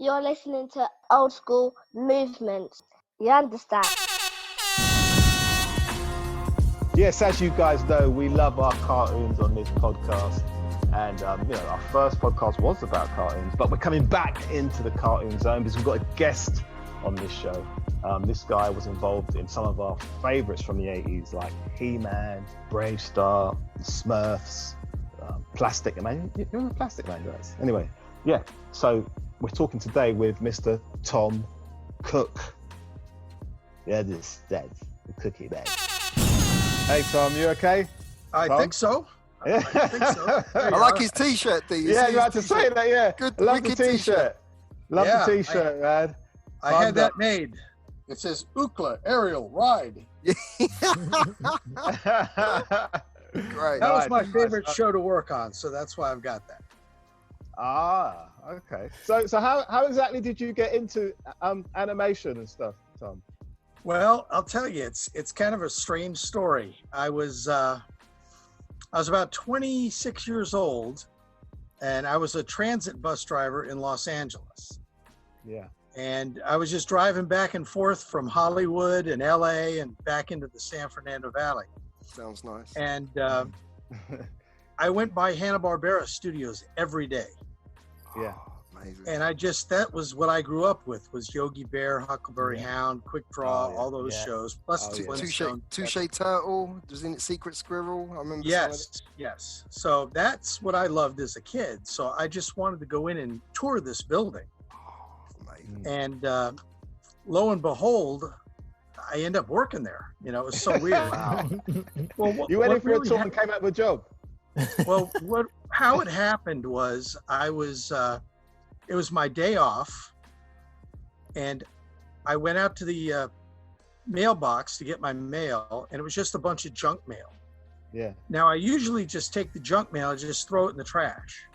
You're listening to Old School Movements. You understand? Yes, as you guys know, we love our cartoons on this podcast. And, our first podcast was about cartoons, but we're coming back into the cartoon zone because we've got a guest on this show. This guy was involved in some of our favorites from the 80s, like He-Man, Brave Star, Smurfs, Plastic Man. You remember Plastic Man, guys? Anyway, yeah. So we're talking today with Mr. Tom Cook. Yeah, that's the Cookie Man. Hey, Tom, you okay? I Tom? think so. Yeah. I think so. I like his t-shirt, D. Yeah, you had to say that, yeah. Good, Love the wicked t-shirt. Love the t-shirt, man. I had that made. It says Ookla, Ariel, Ride. Great. That was my favorite show to work on, so that's why I've got that. Ah, okay. So how exactly did you get into animation and stuff, Tom? Well, I'll tell you, it's kind of a strange story. I was about 26 years old, and I was a transit bus driver in Los Angeles. Yeah. And I was just driving back and forth from Hollywood and LA and back into the San Fernando Valley. Sounds nice. And I went by Hanna-Barbera Studios every day. Yeah. Oh, amazing. And that was what I grew up with, was Yogi Bear, Huckleberry Hound, Quick Draw, all those shows. Plus the Flintstones. Touche Turtle, was in it Secret Squirrel? I remember. Yes. So that's what I loved as a kid. So I just wanted to go in and tour this building. Amazing. And lo and behold, I end up working there. You know, it was so weird. Wow. Well, You went in for a tour and came out with a job. Well, how it happened was it was my day off, and I went out to the mailbox to get my mail, and it was just a bunch of junk mail. Yeah. Now, I usually just take the junk mail and just throw it in the trash.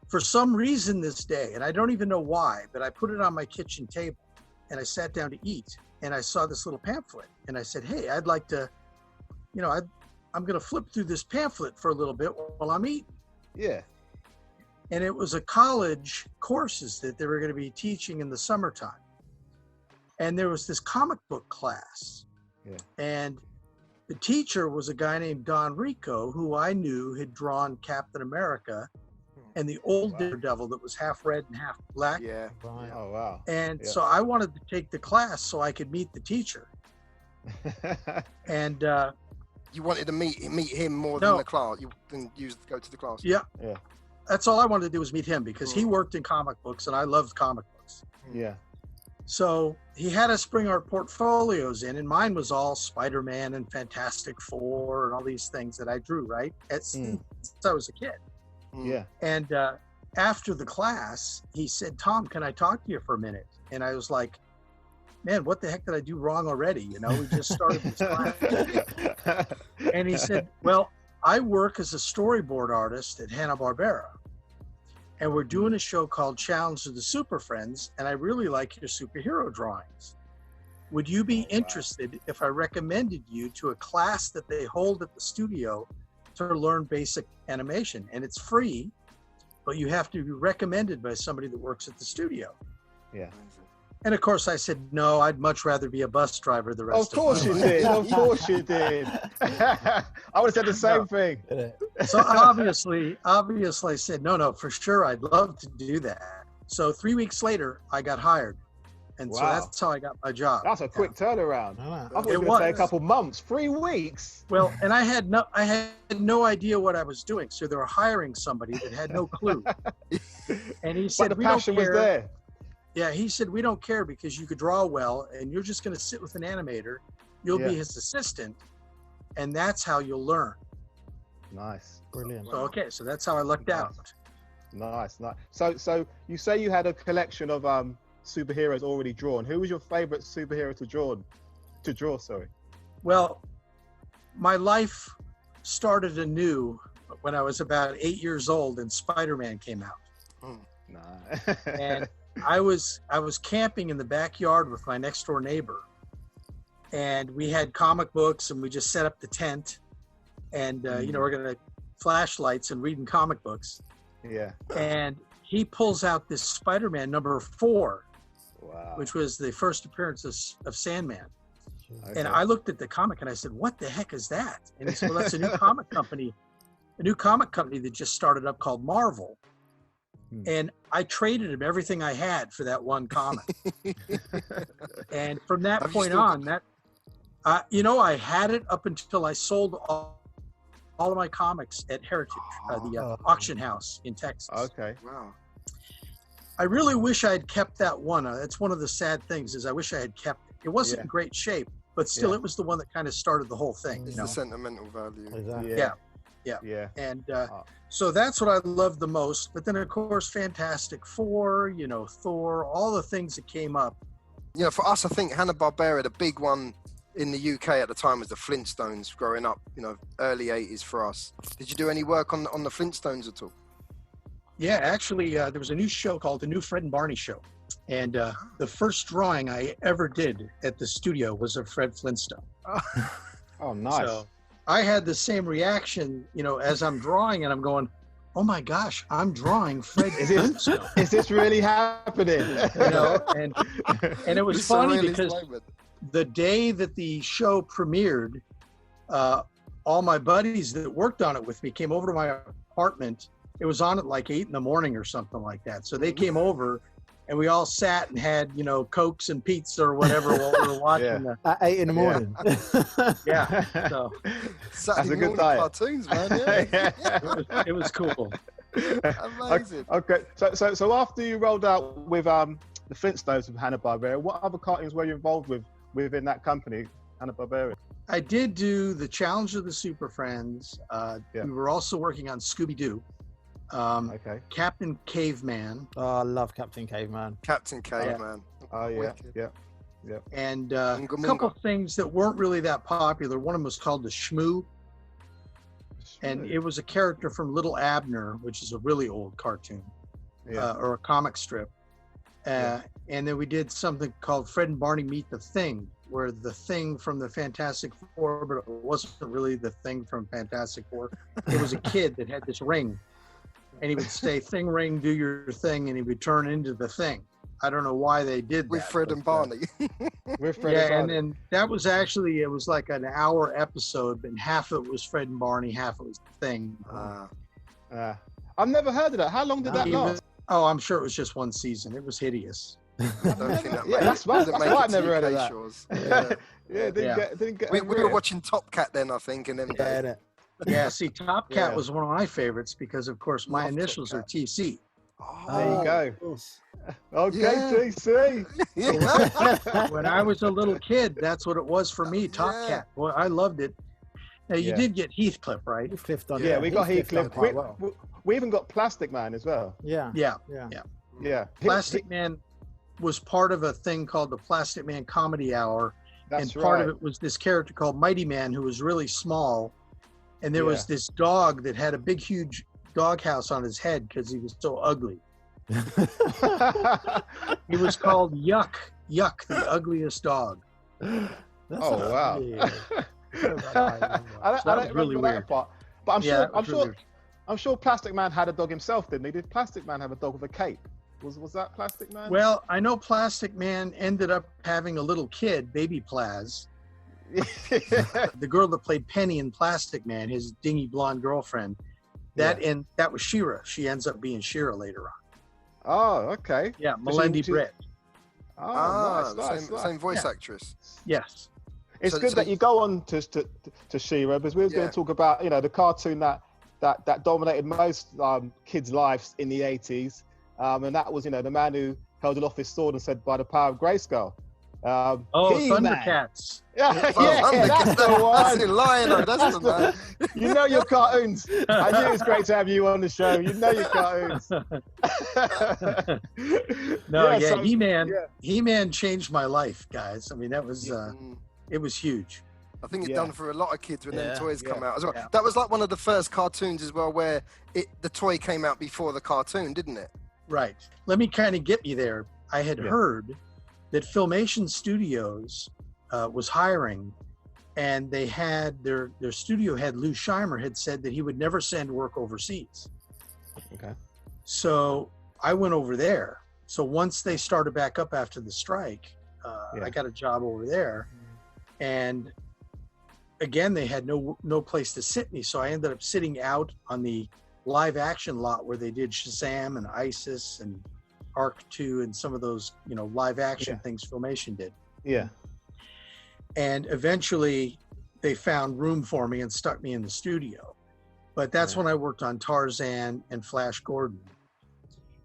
For some reason this day, and I don't even know why, but I put it on my kitchen table, and I sat down to eat, and I saw this little pamphlet, and I said, hey, I'd like to, I'm going to flip through this pamphlet for a little bit while I'm eating. Yeah. And it was a college courses that they were going to be teaching in the summertime. And there was this comic book class. Yeah. And the teacher was a guy named Don Rico, who I knew had drawn Captain America and the old Daredevil that was half red and half black. Yeah. Right. Oh, wow. And so I wanted to take the class so I could meet the teacher. And you wanted to meet him more than the class. You didn't go to the class. Yeah. Yeah. That's all I wanted to do was meet him, because he worked in comic books and I loved comic books. Yeah. So he had us bring our portfolios in, and mine was all Spider-Man and Fantastic Four and all these things that I drew, right? Since I was a kid. Yeah. And after the class, he said, Tom, can I talk to you for a minute? And I was like, man, what the heck did I do wrong already? We just started this class. And he said, well, I work as a storyboard artist at Hanna-Barbera, and we're doing a show called Challenge of the Super Friends, and I really like your superhero drawings. Would you be interested if I recommended you to a class that they hold at the studio to learn basic animation? And it's free, but you have to be recommended by somebody that works at the studio. Yeah. And of course I said, no, I'd much rather be a bus driver the rest Of course you did. Of course you did. I would have said the same thing. So obviously I said, no, for sure, I'd love to do that. So 3 weeks later, I got hired. And so that's how I got my job. That's a quick turnaround. I thought it was going to take a couple months. 3 weeks. Well, and I had no idea what I was doing. So they were hiring somebody that had no clue. And he said, but the passion was there. Yeah, he said, we don't care because you could draw well and you're just going to sit with an animator. You'll be his assistant, and that's how you'll learn. Nice. Brilliant. So, so that's how I lucked out. Nice. So you say you had a collection of superheroes already drawn. Who was your favorite superhero to draw? Well, my life started anew when I was about 8 years old and Spider-Man came out. Nah. And I was camping in the backyard with my next door neighbor, and we had comic books, and we just set up the tent, and we're gonna flashlights and reading comic books. Yeah. And he pulls out this Spider-Man number 4, Wow. which was the first appearance of Sandman. Okay. And I looked at the comic and I said, "What the heck is that?" And he said, "Well, that's a new comic company that just started up called Marvel." And I traded him everything I had for that one comic. And from that point on, I had it up until I sold all of my comics at Heritage, the auction house in Texas. Okay. Wow. I really wish I had kept that one. That's one of the sad things is I wish I had kept it. It wasn't in great shape, but still it was the one that kind of started the whole thing. It's the sentimental value. Exactly. Yeah. And so that's what I love the most. But then, of course, Fantastic Four, Thor, all the things that came up. Yeah, for us, I think Hanna-Barbera, the big one in the UK at the time was the Flintstones growing up, early 80s for us. Did you do any work on the Flintstones at all? Yeah, actually, there was a new show called The New Fred and Barney Show. And the first drawing I ever did at the studio was of Fred Flintstone. Oh, nice. So I had the same reaction, as I'm drawing, and I'm going, "Oh my gosh, I'm drawing Fred Flintstone." Is this really happening? And it was funny because the day that the show premiered, all my buddies that worked on it with me came over to my apartment. It was on at like 8 in the morning or something like that. So they came over. And we all sat and had, Cokes and pizza or whatever while we were watching. At 8 in the morning. Yeah. So Saturday morning diet. cartoons, man. Yeah. it was cool. Amazing. Okay. So after you rolled out with the Flintstones of Hanna-Barbera, what other cartoons were you involved with within that company, Hanna-Barbera? I did do the Challenge of the Super Friends. We were also working on Scooby-Doo. Captain Caveman. Oh, I love Captain Caveman. Captain Caveman. Oh, yeah. And a couple of things that weren't really that popular. One of them was called the Shmoo. And it was a character from Little Abner, which is a really old cartoon or a comic strip. And then we did something called Fred and Barney Meet the Thing, where the Thing from the Fantastic Four, but it wasn't really the Thing from Fantastic Four. It was a kid that had this ring. And he would say, "Thing ring, do your thing," and he would turn into the Thing. I don't know why they did that. With Fred and Barney. With Fred and Barney. And then that was actually, it was like an hour episode, and half of it was Fred and Barney, half of it was the Thing. I've never heard of that. How long did that last? Oh, I'm sure it was just one season. It was hideous. That's why I've never heard of that. Shows. Didn't get we were watching Top Cat then, I think, and then Yeah, see, Top Cat was one of my favorites because, of course, my initials are TC. There you go. Okay, TC. When I was a little kid, that's what it was for me, Top Cat. Boy, I loved it. Now, you did get Heathcliff, right? Yeah, we got Heathcliff. We even got Plastic Man as well. Yeah. Plastic Man was part of a thing called the Plastic Man Comedy Hour. That's part of it was this character called Mighty Man, who was really small. And there was this dog that had a big, huge doghouse on his head because he was so ugly. He was called Yuck, the ugliest dog. Wow. I don't really remember weird. that part. But I'm sure Plastic Man had a dog himself, didn't he? Did Plastic Man have a dog with a cape? Was that Plastic Man? Well, I know Plastic Man ended up having a little kid, Baby Plaz. The girl that played Penny in Plastic Man, his dingy blonde girlfriend, that was She-Ra. She ends up being She-Ra later on. Oh, okay. Yeah, Melendi Brett. Oh, nice. Same voice actress. Yes. It's good that you go on to She-Ra, because we were going to talk about the cartoon that dominated most kids' lives in the 80s, and that was the man who held aloft his sword and said, "By the power of Grayskull." Thundercats. That's the one. That's in Lion, that's the man. You know your cartoons. I knew it was great to have you on the show. You know your cartoons. He-Man changed my life, guys. I mean, that was it was huge. I think it's done for a lot of kids when them toys come out as well. That was like one of the first cartoons as well, where the toy came out before the cartoon, didn't it? Right. Let me kind of get you there. I had heard that Filmation Studios was hiring, and they had their studio head, Lou Scheimer, had said that he would never send work overseas. Okay. So I went over there. So once they started back up after the strike, I got a job over there. And again, they had no place to sit me. So I ended up sitting out on the live action lot where they did Shazam and ISIS and Arc 2 and some of those, live action things Filmation did. Yeah. And eventually they found room for me and stuck me in the studio. But that's when I worked on Tarzan and Flash Gordon.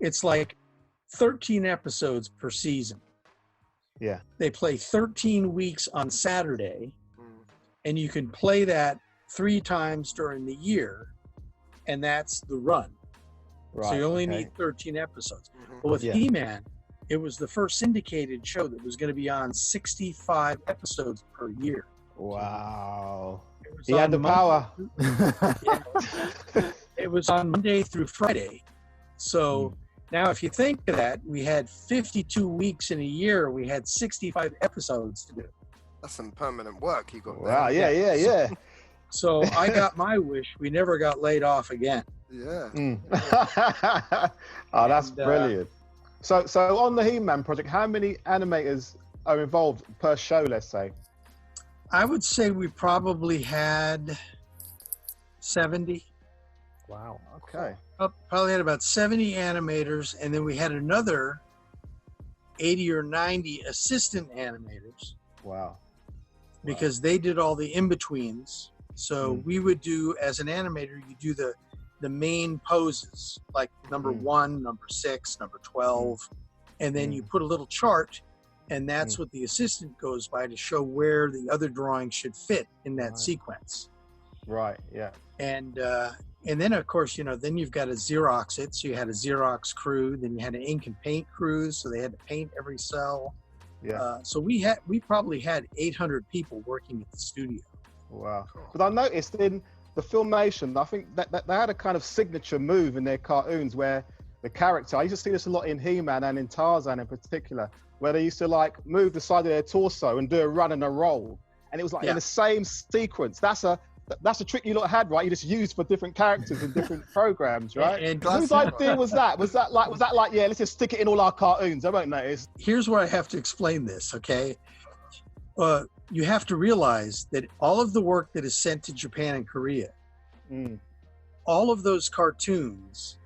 It's like 13 episodes per season. Yeah. They play 13 weeks on Saturday, and you can play that 3 times during the year, and that's the run. Right. So you only need 13 episodes. But with He-Man, it was the first syndicated show that was going to be on 65 episodes per year. Wow. He had the power. It was on Monday through Friday. So now if you think of that, we had 52 weeks in a year. We had 65 episodes to do. That's some permanent work you got there. Wow, yeah. So I got my wish. We never got laid off again. Yeah. Oh, that's brilliant. So on the He-Man project, how many animators are involved per show, let's say? I would say we probably had 70. Wow, okay. Probably had about 70 animators, and then we had another 80 or 90 assistant animators. Wow. Because they did all the in-betweens. So we would do, as an animator, you do the main poses, like number 1, number 6, number 12, and then you put a little chart, and that's what the assistant goes by to show where the other drawing should fit in that sequence. Right, yeah. And then, of course, then you've got to Xerox it. So you had a Xerox crew, then you had an ink and paint crew, so they had to paint every cell. Yeah. So we probably had 800 people working at the studio. Wow. But I noticed in the Filmation, I think that they had a kind of signature move in their cartoons where the character, I used to see this a lot in He-Man and in Tarzan in particular, where they used to like move the side of their torso and do a run and a roll. And it was like in the same sequence. That's a trick you lot had, right? You just used for different characters in different programs, right? And whose idea was that? Was that like, let's just stick it in all our cartoons? I won't notice. Here's where I have to explain this, okay? You have to realize that all of the work that is sent to Japan and Korea, all of those cartoons,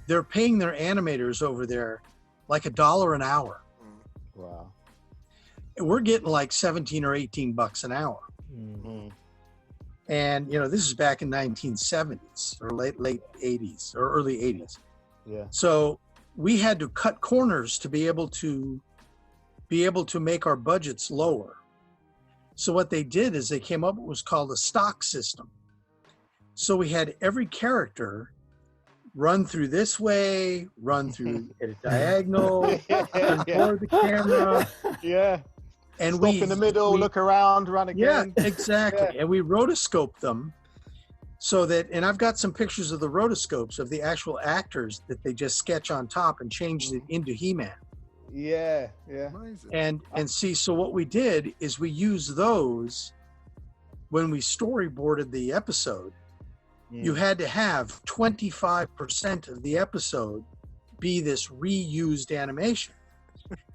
they're paying their animators over there like $1 an hour. Wow. And we're getting like 17 or 18 bucks an hour. And this is back in 1970s or late 80s or early 80s. Yeah. So we had to cut corners to be able to make our budgets lower. So what they did is they came up with what was called a stock system. So we had every character run through this way, run through at a diagonal, and toward the camera. Yeah. And stop in the middle, look around, run again. Yeah, exactly. And we rotoscoped them so that, and I've got some pictures of the rotoscopes of the actual actors that they just sketch on top and changed it into He-Man. Yeah. And see, so what we did is we used those when we storyboarded the episode. You had to have 25% of the episode be this reused animation.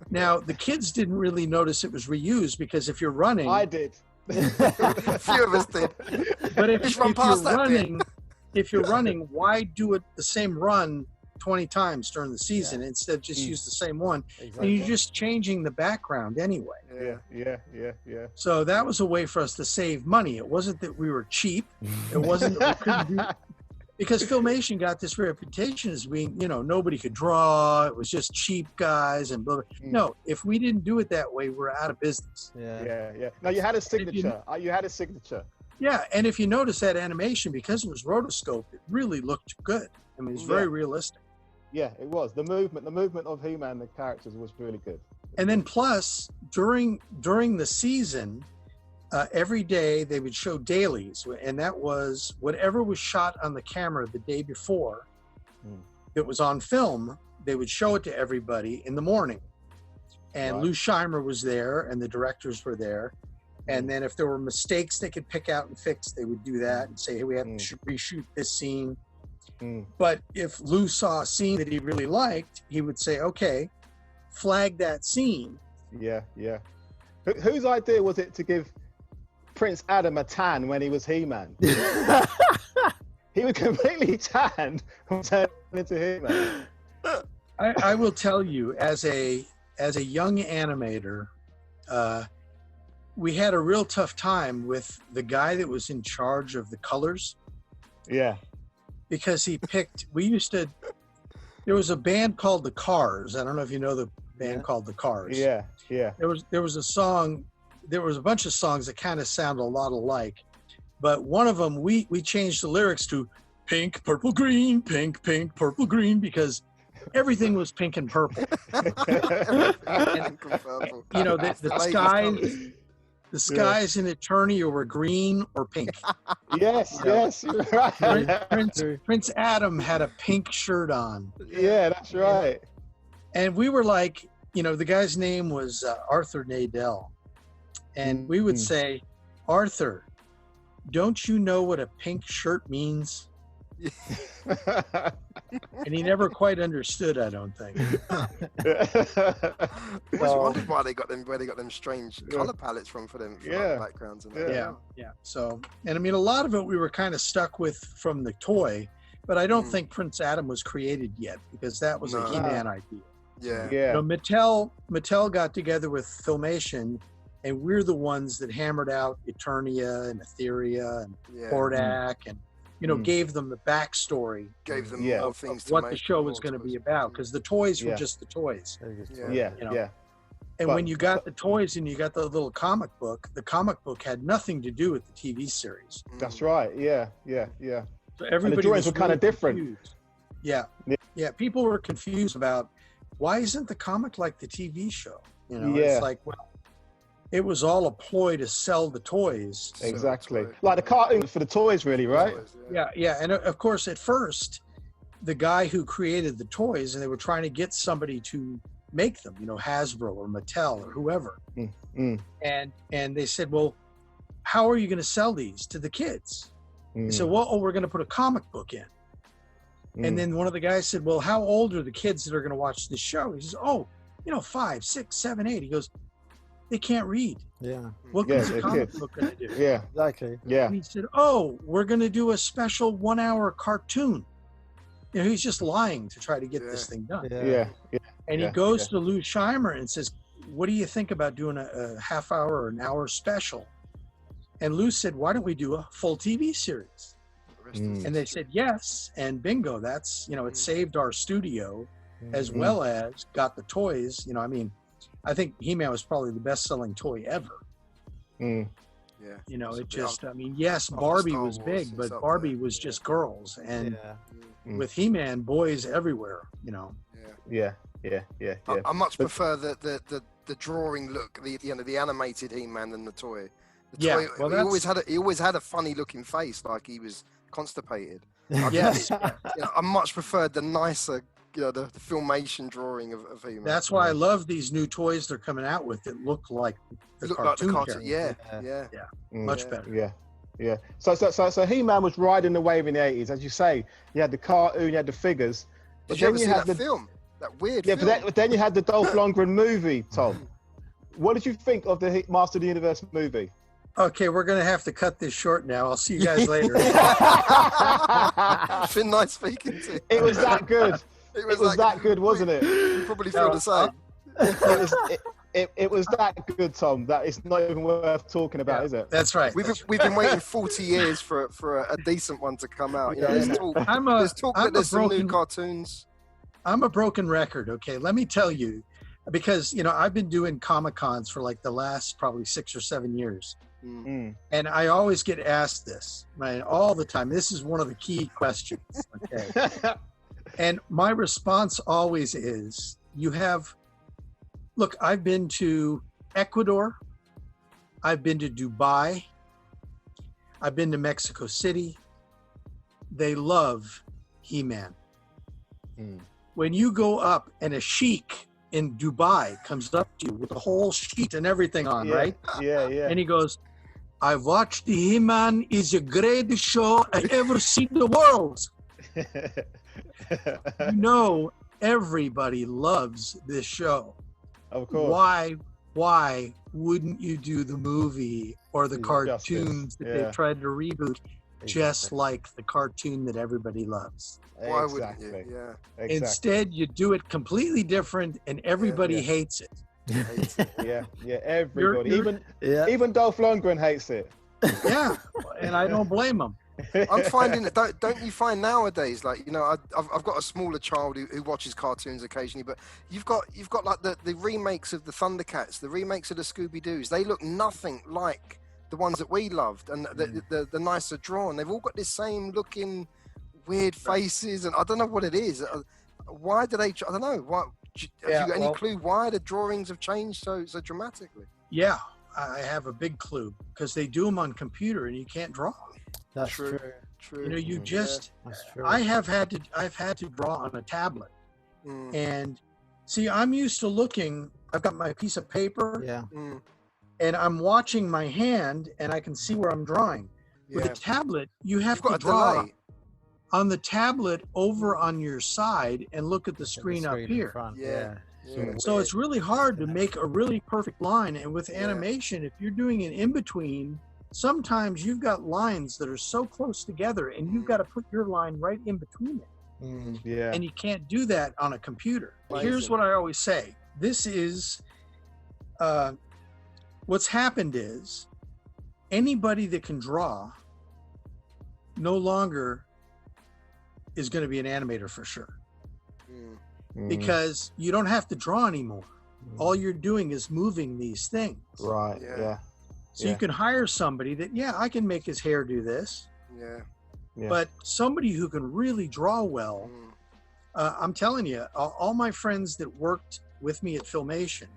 Now, the kids didn't really notice it was reused because if you're running... I did. A few of us did. But if you're running, why do it the same run 20 times during the season instead of just use the same one? Exactly. And you're just changing the background anyway. Yeah. So that was a way for us to save money. It wasn't that we were cheap. It wasn't that we couldn't do... Because Filmation got this reputation as being, nobody could draw. It was just cheap guys and blah, blah. No, if we didn't do it that way, we're out of business. Yeah. No, you had a signature. Yeah, and if you notice that animation, because it was rotoscoped, it really looked good. I mean, it was very realistic. Yeah, it was. The movement of He-Man, the characters was really good. And then plus, during the season, every day they would show dailies, and that was whatever was shot on the camera the day before that was on film, they would show it to everybody in the morning. And Lou Scheimer was there and the directors were there. And then if there were mistakes they could pick out and fix, they would do that and say, hey, we have to reshoot this scene. But if Lou saw a scene that he really liked, he would say, okay, flag that scene. Yeah. Whose idea was it to give Prince Adam a tan when he was He-Man? He was completely tanned from turning into He-Man. I will tell you, as a young animator, we had a real tough time with the guy that was in charge of the colors. Yeah. Because he picked, there was a band called the Cars. I don't know if you know the band called the Cars. Yeah. There was a song, there was a bunch of songs that kind of sound a lot alike. But one of them, we changed the lyrics to pink, purple, green, pink, purple, green, because everything was pink and purple. You know, the skies in Eternia were green or pink. Yes, you're right. Prince Adam had a pink shirt on. Yeah, that's right. And we were like, you know, the guy's name was Arthur Nadell. And we would say, Arthur, don't you know what a pink shirt means? And he never quite understood, I don't think. I always wondered where they got them strange color palettes from for them backgrounds and that. Yeah. So, and I mean, a lot of it we were kind of stuck with from the toy, but I don't think Prince Adam was created yet, because that was a He-Man idea. Yeah. You know, Mattel got together with Filmation, and we're the ones that hammered out Eternia and Etheria and Hordak and, you know, gave them the backstory. Gave them more things to what make the show was going to be about, because the toys were just the toys. And when you got the toys and you got the little comic book, the comic book had nothing to do with the TV series. That's right. Yeah. So everybody and the drawings was were kind of different. Confused. Yeah. People were confused about, why isn't the comic like the TV show? You know, it's like, well, it was all a ploy to sell the toys. Exactly. Like the cartoon for the toys, really, right? Yeah. And of course, at first, the guy who created the toys, and they were trying to get somebody to make them, you know, Hasbro or Mattel or whoever. And they said, well, how are you going to sell these to the kids? They said, well, we're going to put a comic book in. And then one of the guys said, well, how old are the kids that are going to watch this show? He says, 5, 6, 7, 8. He goes, they can't read. Yeah. What is a comic book going to do? Yeah. Exactly. Yeah. And he said, we're going to do a special 1-hour cartoon. You know, he's just lying to try to get this thing done. Yeah. And he goes to Lou Scheimer and says, what do you think about doing a half hour or an hour special? And Lou said, why don't we do a full TV series? And they said yes, and bingo, that's, you know, it saved our studio as well as got the toys. You know, I mean, I think He-Man was probably the best-selling toy ever. You know, it just, I mean, yes, Barbie was big, but Barbie was just girls. And with He-Man, boys everywhere, you know. Yeah. I much prefer the drawing look, the animated He-Man than the toy. The toy, he always had a funny looking face, like he was constipated. I much preferred the nicer, you know, the filmation drawing of He-Man. That's why I love these new toys they're coming out with that look like the cartoon character. Yeah. Much better. Yeah. So He-Man was riding the wave in the 80s, as you say. You had the cartoon, you had the figures. Did you ever see that film? That weird film? But then you had the Dolph Lundgren movie, Tom. What did you think of the Master of the Universe movie? Okay, we're going to have to cut this short now. I'll see you guys later. It's been nice speaking to you. It was that good. It was that good, wasn't it? You probably feel the same. It was that good, Tom, that it's not even worth talking about, is it? That's right. We've been waiting 40 years for a decent one to come out. You know, there's talk that there's some new cartoons. I'm a broken record, okay? Let me tell you, because, you know, I've been doing Comic-Cons for like the last probably 6 or 7 years. And I always get asked this, right, all the time. This is one of the key questions, okay? And my response always is, look, I've been to Ecuador, I've been to Dubai, I've been to Mexico City. They love He-Man. When you go up and a sheik in Dubai comes up to you with a whole sheet and everything on, right? Yeah. And he goes, I watched the He-Man is the greatest show I ever seen in the world. You know, everybody loves this show. Of course. Why wouldn't you do the movie or the cartoons that Yeah. they've tried to reboot just like the cartoon that everybody loves? Why wouldn't Exactly. you? Yeah. Exactly. Instead, you do it completely different and everybody Yeah. hates it. Yeah, everybody. You're- Even Dolph Lundgren hates it. Yeah, and I don't blame them. I'm finding that don't you find nowadays, like, you know, I've got a smaller child who watches cartoons occasionally, but you've got like the remakes of the Thundercats, the remakes of the Scooby-Doos. They look nothing like the ones that we loved, and the nicer drawn. They've all got this same looking weird faces, and I don't know what it is. Why do they? I don't know. What have you got any clue why the drawings have changed so dramatically? Yeah, I have a big clue because they do them on computer and you can't draw. That's True. true. You know, you just. That's true. I've had to draw on a tablet, Mm, and see, I'm used to looking. I've got my piece of paper, Yeah. mm, and I'm watching my hand, and I can see where I'm drawing. With yeah. a tablet, you have You've got to a draw delay. on the tablet over on your side and look at the screen up in here. front, Yeah. Yeah. So it's really hard to make a really perfect line. And with Yeah. animation, if you're doing an in-between, sometimes you've got lines that are so close together and you've got to put your line right in between it. Yeah. And you can't do that on a computer. Here's Amazing. what I always say. This is, what's happened is anybody that can draw no longer is going to be an animator for sure. Mm, Because you don't have to draw anymore. All you're doing is moving these things. Right. Yeah. Yeah. So you can hire somebody that, yeah, I can make his hair do this, yeah. Yeah. but somebody who can really draw well. Mm, I'm telling you, all my friends that worked with me at Filmation,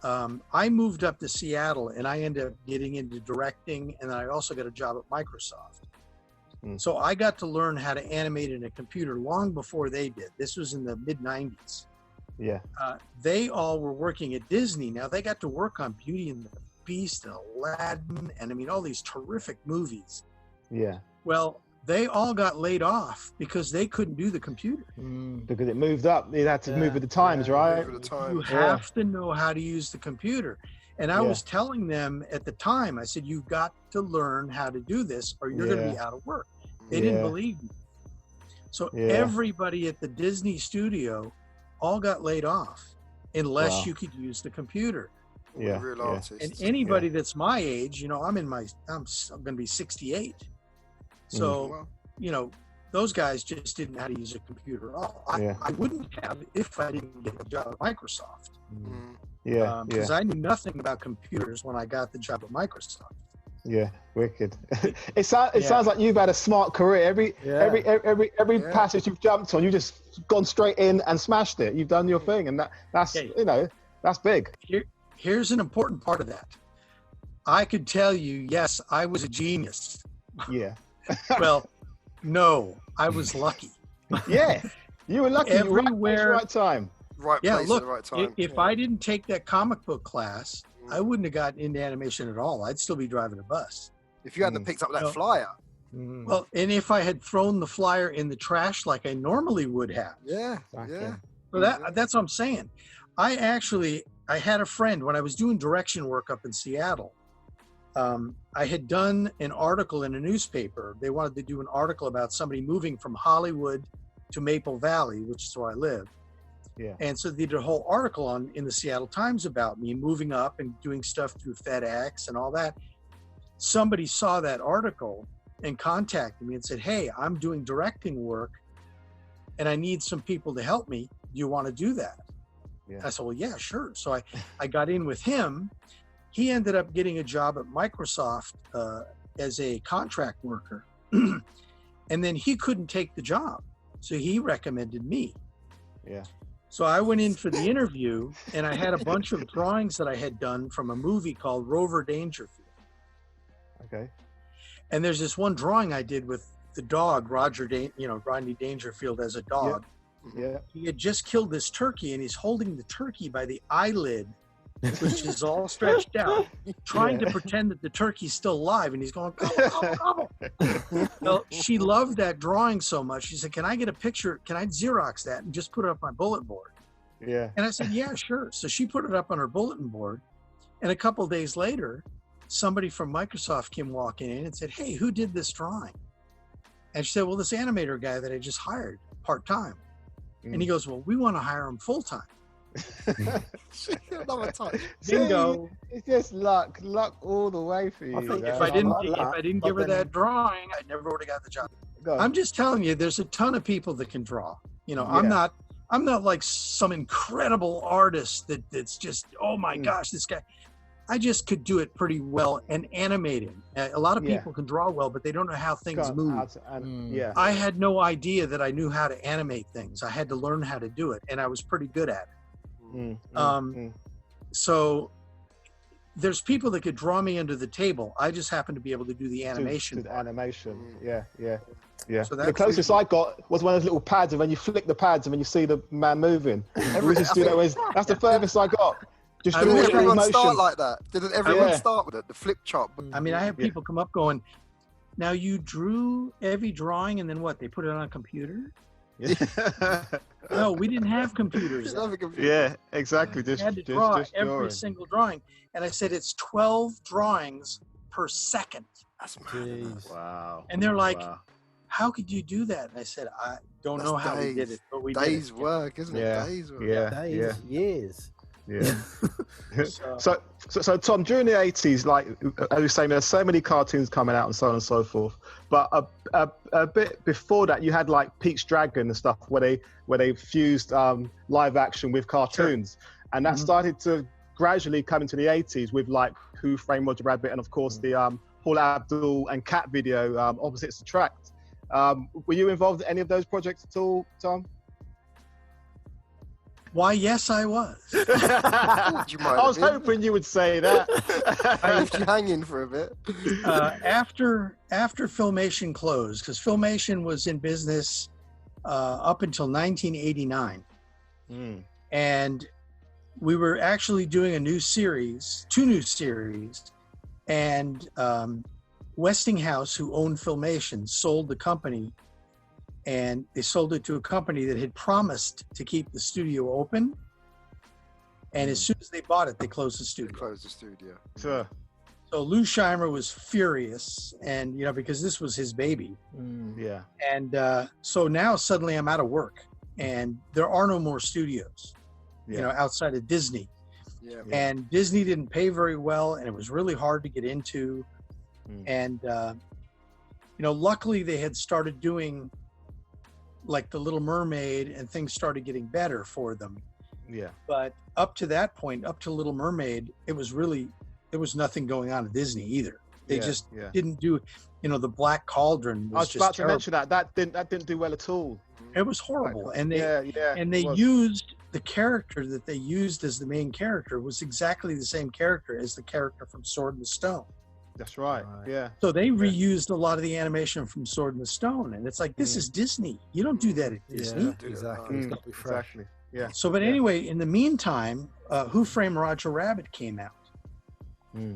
I moved up to Seattle and I ended up getting into directing, and then I also got a job at Microsoft. So I got to learn how to animate in a computer long before they did. This was in the mid 90s. Yeah. They all were working at Disney. Now they got to work on Beauty and the Beast and Aladdin and I mean all these terrific movies. Yeah. Well, they all got laid off because they couldn't do the computer. Because it moved up. It had to move with the times, right? over the time. You have to know how to use the computer. And I was telling them at the time, I said, you've got to learn how to do this or you're going to be out of work. They didn't believe me. So everybody at the Disney studio all got laid off unless you could use the computer. Yeah. Real Yeah. artists. And anybody that's my age, you know, I'm going to be 68. So, Well, you know, those guys just didn't know how to use a computer at all. I wouldn't have if I didn't get a job at Microsoft. mm, Yeah. Because I knew nothing about computers when I got the job at Microsoft. Yeah. Wicked. It sounds like you've had a smart career. Every passage you've jumped on, you've just gone straight in and smashed it. You've done your thing, and that's you know, that's big. Here's an important part of that. I could tell you, yes, I was a genius. Yeah. Well, no, I was lucky. Yeah. You were lucky. You were right place, Everywhere- right time. right Yeah, place look, at the right time. if I didn't take that comic book class, I wouldn't have gotten into animation at all. I'd still be driving a bus. If you hadn't picked up that No. flyer. Well, and if I had thrown the flyer in the trash like I normally would have. Yeah. Exactly. Yeah. So that's what I'm saying. I had a friend when I was doing direction work up in Seattle. I had done an article in a newspaper. They wanted to do an article about somebody moving from Hollywood to Maple Valley, which is where I live. Yeah. And so they did a whole article in the Seattle Times about me moving up and doing stuff through FedEx and all that. Somebody saw that article and contacted me and said, hey, I'm doing directing work and I need some people to help me. Do you want to do that? Yeah. I said, well, yeah, sure. So I got in with him. He ended up getting a job at Microsoft as a contract worker. And then he couldn't take the job. So he recommended me. Yeah. So I went in for the interview and I had a bunch of drawings that I had done from a movie called Rover Dangerfield. Okay. And there's this one drawing I did with the dog, Rodney Dangerfield as a dog. Yeah. He had just killed this turkey and he's holding the turkey by the eyelid which is all stretched out, trying to pretend that the turkey's still alive, and he's going, gobble, gobble, gobble. Well, she loved that drawing so much. She said, can I get a picture? Can I Xerox that and just put it up on my bulletin board? Yeah. And I said, yeah, sure. So she put it up on her bulletin board. And a couple of days later, somebody from Microsoft came walking in and said, hey, who did this drawing? And she said, well, this animator guy that I just hired part-time. And he goes, well, we want to hire him full-time. Another touch. Bingo. It's just luck all the way for you. If I didn't give her that drawing, I never would have got the job. I'm just telling you, there's a ton of people that can draw. You know, Yeah. I'm not like some incredible artist that's just, oh my gosh, this guy. I just could do it pretty well and animating. A lot of people can draw well, but they don't know how things move. I had no idea that I knew how to animate things. I had to learn how to do it, and I was pretty good at it. So there's people that could draw me under the table. I just happen to be able to do the animation. Yeah. So the closest I got was one of those little pads, and when you flick the pads and when you see the man moving. That's the furthest I got. Just Didn't everyone motion. start like that? Didn't everyone start with it? The flip chop. I mean, I have people come up going, now you drew every drawing and then what? They put it on a computer? No, we didn't have computers. Yeah, exactly. We had to draw every single drawing. And I said, it's 12 drawings per second. That's mad. Wow. And they're like, how could you do that? And I said, I don't know how we did it, but we did it. Days work, isn't it? Days work. Days, years. Yeah. So Tom, during the 80s, like as you saying, there's so many cartoons coming out and so on and so forth. But a bit before that, you had like Pete's Dragon and stuff where they fused live action with cartoons, and that started to gradually come into the 80s with like Who Framed Roger Rabbit and of course the Paul Abdul and Cat video, Opposites Attract. Were you involved in any of those projects at all, Tom? Why, yes, I was. I was hoping you would say that. I left you hanging for a bit. After Filmation closed, because Filmation was in business up until 1989. And we were actually doing two new series. And Westinghouse, who owned Filmation, sold the company. And they sold it to a company that had promised to keep the studio open. And as soon as they bought it, they closed the studio. Sure. So Lou Scheimer was furious, and because this was his baby. Yeah. And so now suddenly I'm out of work, and there are no more studios, outside of Disney. Yeah. And Disney didn't pay very well, and it was really hard to get into. And luckily they had started doing like The Little Mermaid, and things started getting better for them. Yeah. But up to that point, up to Little Mermaid, there was nothing going on at Disney either. They just didn't do, the Black Cauldron was just I was about terrible. to mention that didn't do well at all. It was horrible. And they was. used the character that they used as the main character was exactly the same character as the character from Sword in the Stone. That's right. Yeah. So they reused a lot of the animation from Sword in the Stone, and it's like, this is Disney. You don't do that at Disney. Exactly. It's got to be fresh. Exactly. Yeah. So, but anyway, in the meantime, Who Framed Roger Rabbit came out,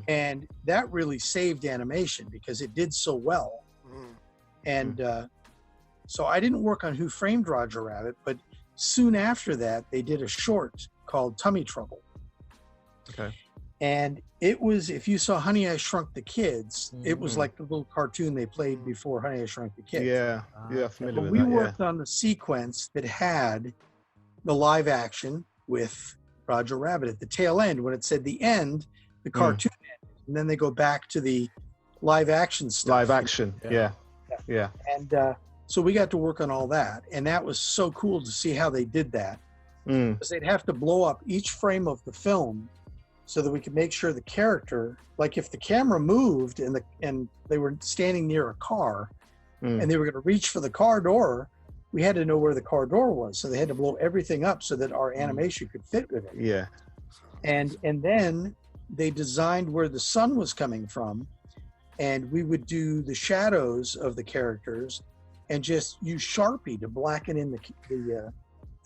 and that really saved animation because it did so well. And so I didn't work on Who Framed Roger Rabbit, but soon after that, they did a short called Tummy Trouble. Okay. And it was, if you saw Honey, I Shrunk the Kids, it was like the little cartoon they played before Honey, I Shrunk the Kids. Yeah, familiar But with we that. worked on the sequence that had the live action with Roger Rabbit at the tail end. When it said the end, the cartoon ended, and then they go back to the live action stuff. Live action, yeah. And so we got to work on all that, and that was so cool to see how they did that. Because they'd have to blow up each frame of the film so that we could make sure the character, like if the camera moved and they were standing near a car and they were going to reach for the car door, we had to know where the car door was. So they had to blow everything up so that our animation could fit with it. Yeah. And then they designed where the sun was coming from, and we would do the shadows of the characters and just use Sharpie to blacken in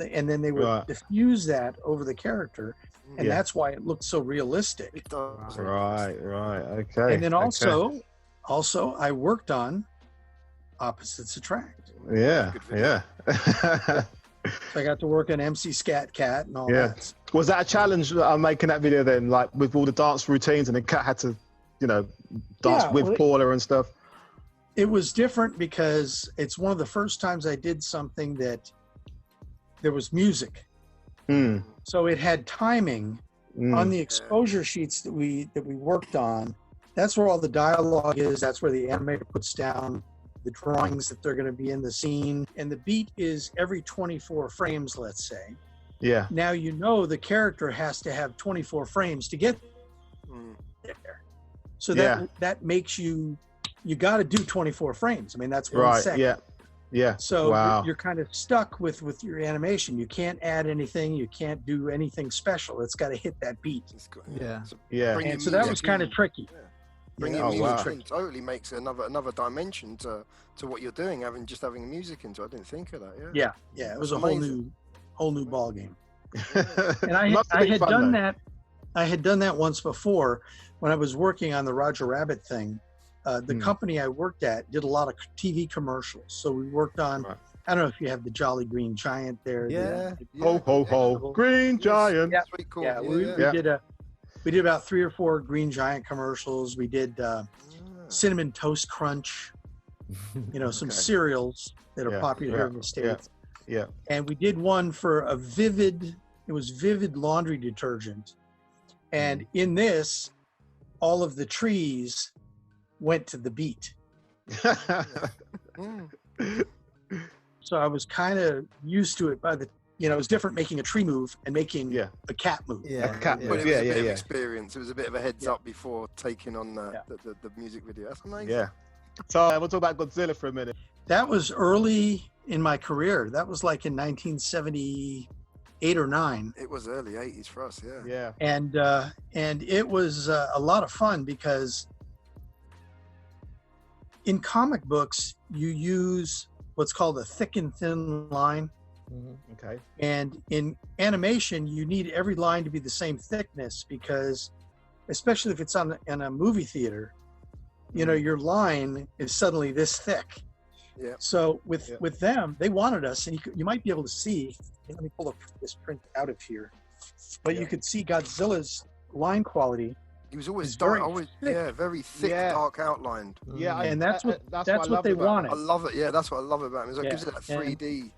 and then they would diffuse that over the character, and that's why it looked so realistic. It does. Right. Okay. And then also I worked on Opposites Attract. Yeah. So I got to work on MC Scat Cat and all that. Was that a challenge making that video then, like with all the dance routines, and then Cat had to, dance with Paula and stuff? It was different because it's one of the first times I did something that there was music. So it had timing on the exposure sheets that we worked on. That's where all the dialogue is. That's where the animator puts down the drawings that they're going to be in the scene. And the beat is every 24 frames, let's say. Yeah. Now, the character has to have 24 frames to get there. So that makes you got to do 24 frames. I mean, that's 1 second. Yeah. So you're kind of stuck with your animation. You can't add anything. You can't do anything special. It's got to hit that beat. Yeah. And so that was kind of tricky. Bringing music in totally makes another dimension to what you're doing, having music into it. I didn't think of that. Yeah. It was a whole new ball game. And I had done that. I had done that once before when I was working on the Roger Rabbit thing. The company I worked at did a lot of TV commercials. So we worked on, I don't know if you have the Jolly Green Giant there. Ho, ho, ho, Green Giant. We did about 3 or 4 Green Giant commercials. We did Cinnamon Toast Crunch, some cereals that are popular here in the States. Yeah. And we did one for Vivid laundry detergent. And in this, all of the trees went to the beat. So I was kind of used to it it was different making a tree move and making a cat move. But it was a bit of experience. It was a bit of a heads up before taking on the music video. That's amazing. Yeah. So we'll talk about Godzilla for a minute. That was early in my career. That was like in 1978 or 9. It was early 80s for us, Yeah. And it was a lot of fun because in comic books, you use what's called a thick and thin line. Okay. And in animation, you need every line to be the same thickness because, especially if it's in a movie theater, your line is suddenly this thick. Yeah. So with them, they wanted us, and you might be able to see. Let me pull up this print out of here, but you could see Godzilla's line quality. He was always dark, very thick, dark outlined. Yeah, and that's what they wanted. I love it. Yeah, that's what I love about him. It gives it that 3D.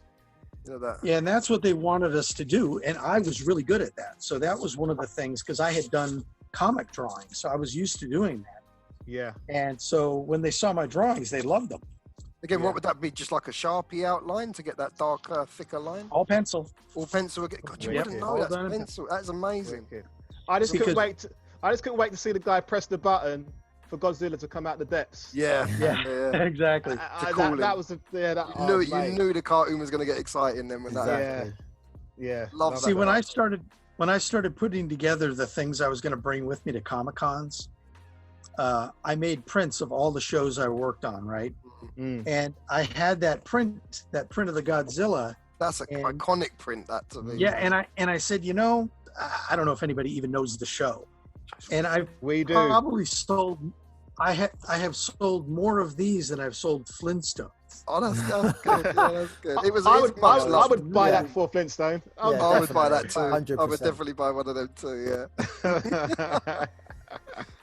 Yeah, and that's what they wanted us to do, and I was really good at that. So that was one of the things because I had done comic drawing, so I was used to doing that. Yeah. And so when they saw my drawings, they loved them. Again, what would that be? Just like a Sharpie outline to get that darker, thicker line? All pencil. All pencil. God, you wouldn't know that's pencil. That's amazing. I just couldn't wait to see the guy press the button for Godzilla to come out the depths. Yeah. Exactly. That was you knew the cartoon was going to get exciting then when that happened. Yeah. See, when I started putting together the things I was going to bring with me to Comic-Cons, I made prints of all the shows I worked on, right? And I had that print of the Godzilla. That's an iconic print, that to me. Yeah, and I said, I don't know if anybody even knows the show. And probably sold. I have sold more of these than I've sold Flintstones. Oh, that's good. Yeah, that's good. I would buy that for Flintstone. I would buy that too. 100%. I would definitely buy one of them too. Yeah.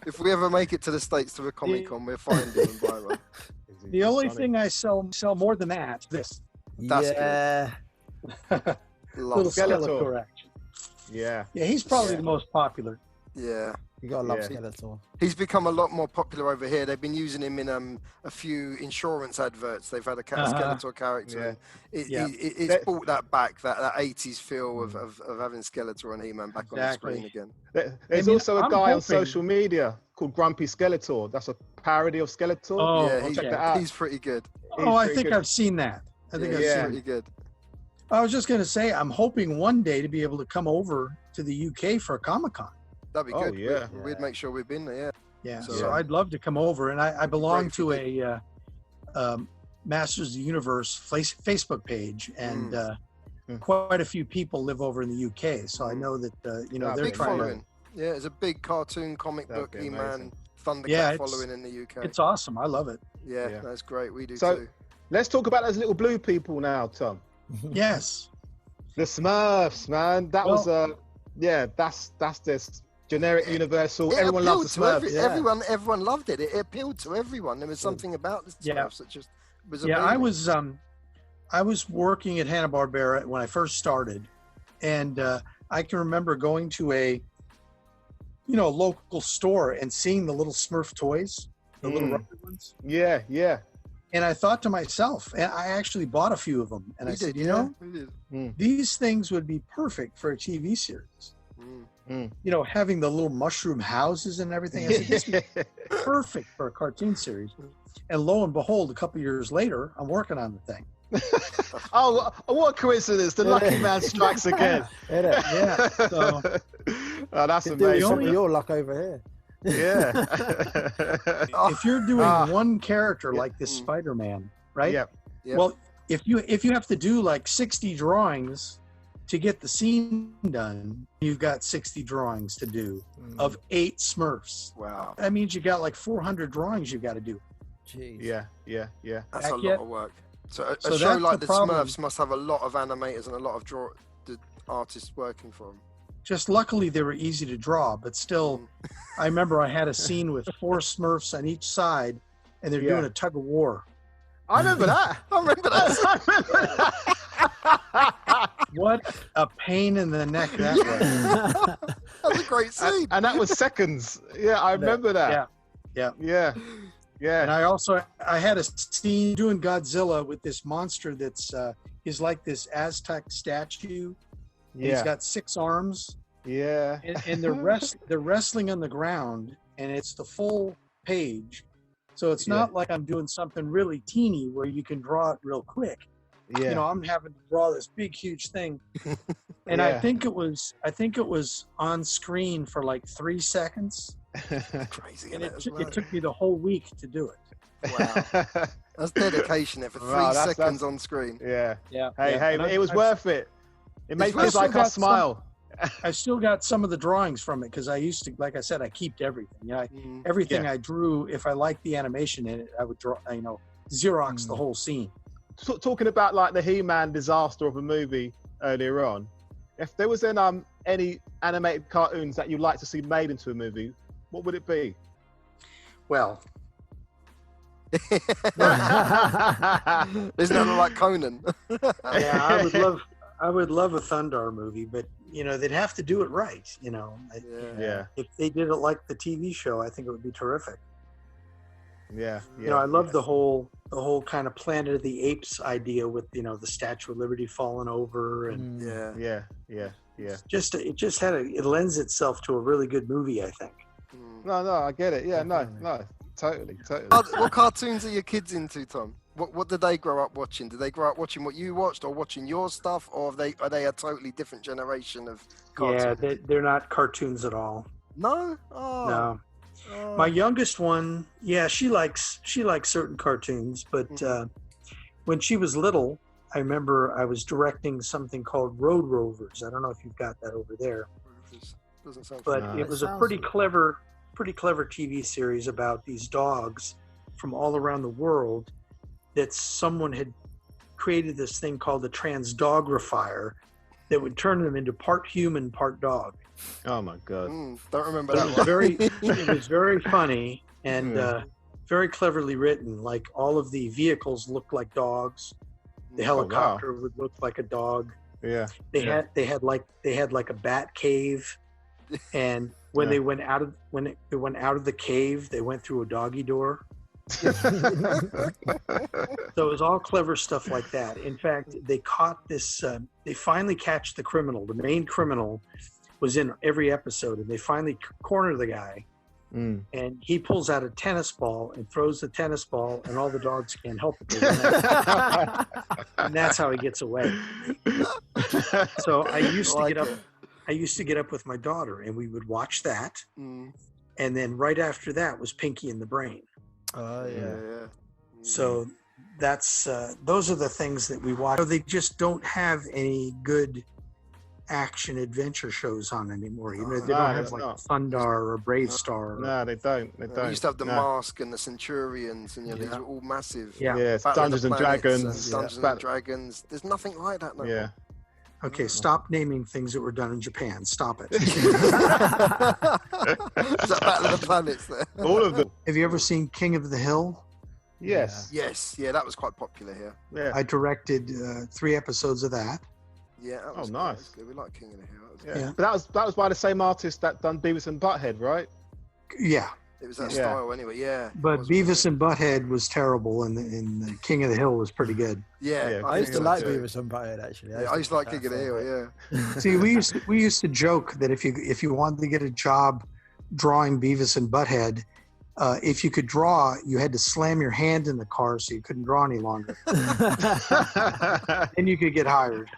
If we ever make it to the States to a Comic-Con, we'll find it and buy one. The only thing I sell more than that, this. That's good. Little Skeletor action. Yeah. Yeah, he's probably the most popular. Yeah. You gotta love Skeletor. He's become a lot more popular over here. They've been using him in a few insurance adverts. They've had a Skeletor character. It's brought that back, that 80s feel of having Skeletor and He-Man back on the screen again. There's also a guy on social media called Grumpy Skeletor. That's a parody of Skeletor. Oh, yeah, check that out. He's pretty good. I think I've seen that. I've seen it. Pretty good. I was just going to say, I'm hoping one day to be able to come over to the UK for a Comic-Con. That'd be good. Yeah. We'd make sure we've been there. Yeah. So I'd love to come over, and I belong to a Masters of the Universe Facebook page, and quite a few people live over in the UK, so I know that they're big trying following. to. Yeah, it's a big cartoon, comic book, He-Man, Thundercat Yeah, following in the UK. It's awesome. I love it. Yeah, that's great. We do So, too. let's talk about those little blue people now, Tom. Yes. The Smurfs, man. That was that's this generic, universal. Everyone loves the Smurfs. Everyone loved it. It appealed to everyone. There was something about the Smurfs that just was amazing. I was working at Hanna-Barbera when I first started, and I can remember going to a local store and seeing the little Smurf toys, the little rubber ones. Yeah, yeah. And I thought to myself, and I actually bought a few of them, and I said, these things would be perfect for a TV series. Having the little mushroom houses and everything. I said, this would be perfect for a cartoon series. And lo and behold, a couple of years later, I'm working on the thing. Oh, what a coincidence. The lucky man strikes again. Yeah. So, that's amazing. Some of your luck over here. Yeah. If you're doing one character like this Spider-Man, right? Yeah. Well, if you have to do like 60 drawings to get the scene done, you've got 60 drawings to do of 8 Smurfs. Wow. That means you got like 400 drawings you've got to do. Jeez. Yeah. That's a lot of work. So a show like the Smurfs must have a lot of animators and a lot of the artists working for them. Just luckily they were easy to draw, but still, I remember I had a scene with 4 Smurfs on each side, and they're doing a tug of war. I remember that. What a pain in the neck that was. That was a great scene. And that was seconds. Yeah, I remember that. Yeah. And I had a scene doing Godzilla with this monster that's is like this Aztec statue. Yeah. He's got 6 arms. Yeah. And they're wrestling on the ground, and it's the full page. So it's not like I'm doing something really teeny where you can draw it real quick. Yeah. I'm having to draw this big, huge thing. And I think it was on screen for like 3 seconds. Crazy. And it took me the whole week to do it. Wow. That's dedication there for 3 seconds on screen. Yeah. Hey, it was worth it. It makes me like a smile. I still got some of the drawings from it because I used to, like I said, I kept everything. Everything I drew, if I liked the animation in it, I would draw, Xerox the whole scene. Talking about like the He-Man disaster of a movie earlier on, if there was any animated cartoons that you'd like to see made into a movie, what would it be? Well, there's nothing like Conan. I would love a Thundar movie, but they'd have to do it right. If they did it like the TV show, I think it would be terrific. I love the whole kind of Planet of the Apes idea with the Statue of Liberty falling over and it lends itself to a really good movie, I think. No, I get it. Yeah, no, totally. What cartoons are your kids into, Tom? What did they grow up watching? Did they grow up watching what you watched or watching your stuff, or are they a totally different generation of cartoons? Yeah, they're not cartoons at all. No? No. My youngest one, she likes certain cartoons, but when she was little, I remember I was directing something called Road Rovers. I don't know if you've got that over there. Doesn't sound but it was a pretty clever TV series about these dogs from all around the world that someone had created this thing called the transdogrifier that would turn them into part human, part dog. Oh my God! Don't remember that one. It was very funny and very cleverly written. Like all of the vehicles looked like dogs. The helicopter would look like a dog. Yeah. They had like a bat cave, and when they went out of the cave, they went through a doggy door. So it was all clever stuff like that. In fact, they caught this. They finally catch the criminal. The main criminal was in every episode, and they finally corner the guy. And he pulls out a tennis ball and throws the tennis ball, and all the dogs can't help it. And that's how he gets away. So I used to get up with my daughter, and we would watch that. And then right after that was Pinky and the Brain. Oh yeah. So that's those are the things that we watch. They just don't have any good action adventure shows on anymore. You know, they don't have like Thundar or Brave Star. No, they don't. They don't. We used to have the Mask and the Centurions, and these were all massive. Yeah, Dungeons and Dragons. Dungeons and Dragons. There's nothing like that now. Yeah. Okay, stop naming things that were done in Japan. Stop it. Is that Battle of the Planets there? All of them. Have you ever seen King of the Hill? Yes. Yes. Yeah, that was quite popular here. Yeah. I directed 3 episodes of that. Yeah. That was nice. That was good. We like King of the Hill. Yeah. But that was by the same artist that done Beavis and Butthead, right? Yeah. It was that style anyway. Yeah. But Beavis and Butthead was terrible, and King of the Hill was pretty good. Yeah. I used to like Beavis and Butthead actually. I used to like King of the Hill. Yeah. See, we used to joke that if you wanted to get a job drawing Beavis and Butthead, if you could draw, you had to slam your hand in the car so you couldn't draw any longer. Then you could get hired.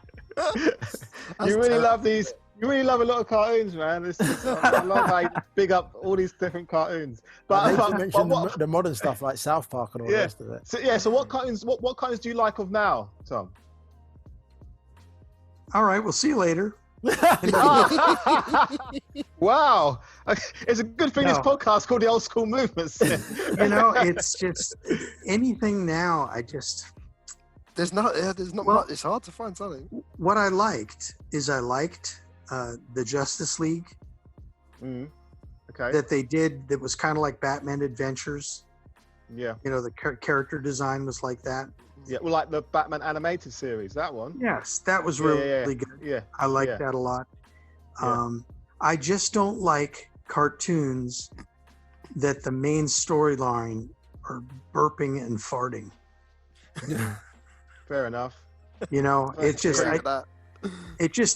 You really love these. You really love a lot of cartoons, man. I love how you big up all these different cartoons. But you mentioned the modern stuff like South Park and all the rest of it. So what cartoons? What cartoons do you like of now, Tom? All right, we'll see you later. Wow, it's a good thing this podcast called the Old Skool Movements. You know, it's just anything now. There's not much. It's hard to find something. What I liked the Justice League. Okay. That they did that was kind of like Batman Adventures. Yeah. You know, the character design was like that. Yeah, well, like the Batman animated series, that one. Yes, that was really good. Yeah. I like that a lot. I just don't like cartoons that the main storyline are burping and farting. Fair enough. You know, it's just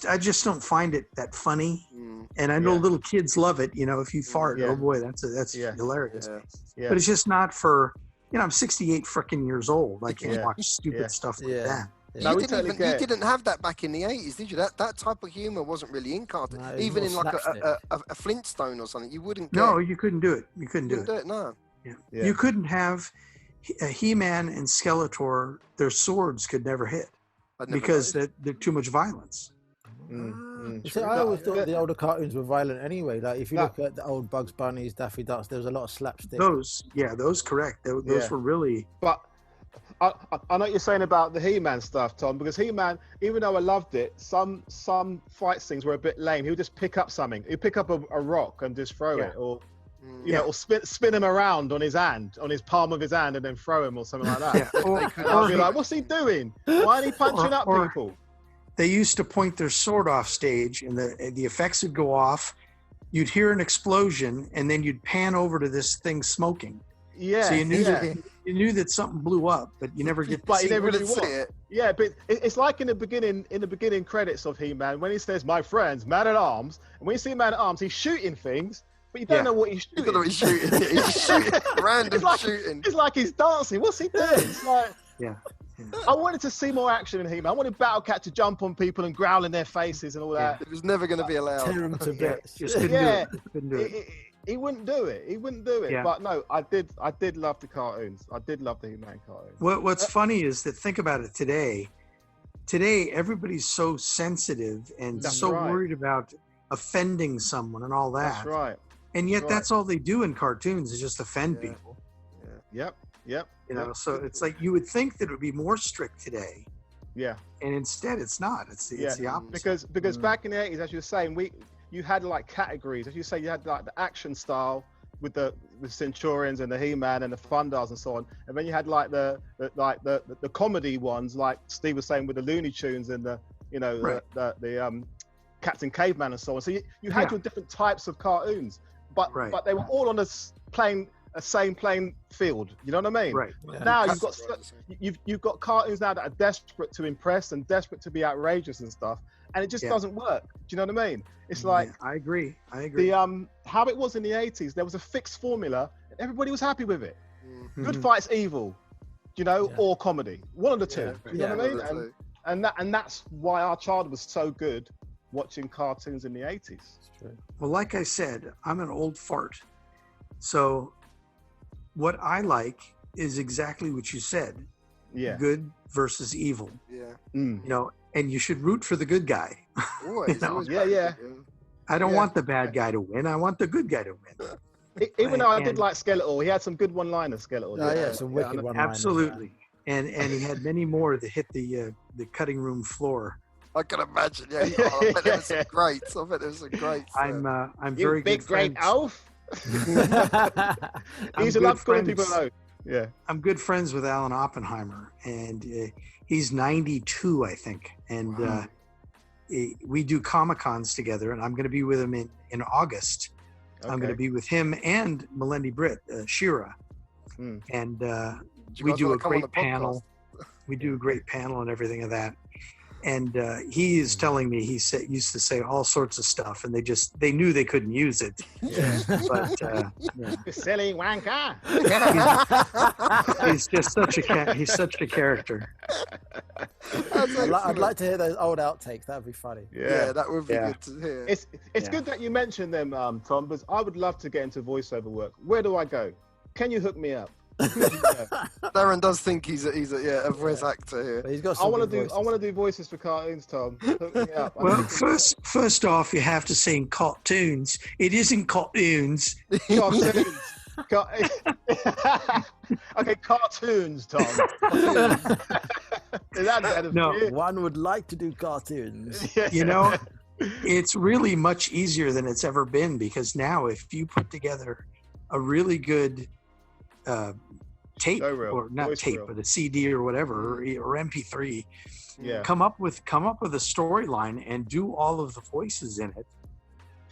I just don't find it that funny. And I know little kids love it. You know, if you fart, oh boy, that's hilarious. Yeah. But it's just not for. You know, I'm 68 freaking years old. I can't watch stupid stuff like that. Yeah. You didn't have that back in the 80s, did you? That type of humor wasn't really in cartoon. No, even in like a Flintstone or something, you wouldn't get. No, you couldn't do it. You couldn't do it. No. Yeah. You couldn't have He-Man and Skeletor. Their swords could never hit because they're too much violence. See, I always thought the older cartoons were violent anyway. Like if you look at the old Bugs Bunnies, Daffy Ducks, there was a lot of slapstick. Those correct. Those were really. But I know what you're saying about the He-Man stuff, Tom, because He-Man, even though I loved it, some fight scenes were a bit lame. He would just pick up something. He'd pick up a rock and just throw it, or you know, or spin him around on his hand, on his palm of his hand, and then throw him or something like that. I'd be like, what's he doing? Why are he punching up people? They used to point their sword off stage, and the effects would go off. You'd hear an explosion, and then you'd pan over to this thing smoking. Yeah. So you knew that something blew up, but you never get to see it. Yeah, but it's like in the beginning credits of He-Man when he says, "My friends, Man at Arms," and when you see Man at Arms, he's shooting things, but you don't know what he's shooting. You don't know what he's shooting. He's shooting. Random shooting. It's like he's dancing. What's he doing? It's like I wanted to see more action in He-Man. I wanted Battle Cat to jump on people and growl in their faces and all that. It was never going to be allowed. Tear him to bits. Couldn't do it. He wouldn't do it. He wouldn't do it. Yeah. But no, I did love the cartoons. I did love the He-Man cartoons. What's funny is that think about it today. Today, everybody's so sensitive and worried about offending someone and all that. That's right. And yet that's all they do in cartoons is just offend people. Yeah. Yep. You know, so it's like you would think that it would be more strict today. Yeah. And instead it's not. It's the opposite. Because back in the 80s, as you were saying, you had like categories. As you say, you had like the action style with the Centurions and the He-Man and the Thundars and so on. And then you had like the comedy ones, like Steve was saying with the Looney Tunes and the Captain Caveman and so on. So you had your different types of cartoons, but they were all on the same playing field. You know what I mean? Right. Yeah. Now you've got cartoons now that are desperate to impress and desperate to be outrageous and stuff, and it just doesn't work. Do you know what I mean? It's like I agree. The how it was in the 80s. There was a fixed formula, and everybody was happy with it. Good fights evil, you know, or comedy. One of the two. You know what I mean? And that's why our childhood was so good watching cartoons in the 80s. Well, like I said, I'm an old fart, so what I like is exactly what you said. good versus evil. Yeah. You know, and you should root for the good guy. Always, You know? always Yeah. I don't want the bad guy to win. I want the good guy to win. Even though I did like Skeletor, he had some good one-liners, Skeletor. Oh, yeah, some wicked one-liners. Absolutely. And he had many more that hit the cutting room floor. I can imagine. Yeah, I bet there was some greats. I bet there was some greats. I'm You very big good great friends. Alf. He's a love calling people know. Yeah. I'm good friends with Alan Oppenheimer, and he's 92, I think. And we do Comic-Cons together, and I'm going to be with him in August. Okay. I'm going to be with him and Melendi Britt, Shira. And we do a great panel. We do a great panel and everything of that. And he is telling me used to say all sorts of stuff, and they knew they couldn't use it. But silly wanker. He's just such a character. I'd like to hear those old outtakes. That'd be funny. Yeah, that would be good to hear. It's good that you mentioned them, Tom, because I would love to get into voiceover work. Where do I go? Can you hook me up? Darren does think he's a voice actor here. But he's got I want to do voices for cartoons, Tom. Hook me up. Well, first off, you have to sing cartoons. It isn't cartoons. Cartoons. Okay, cartoons, Tom. Is that better No, for you? One would like to do cartoons. You know, it's really much easier than it's ever been, because now if you put together a really good tape, or not tape, but a CD or whatever, or MP3, come up with a storyline and do all of the voices in it.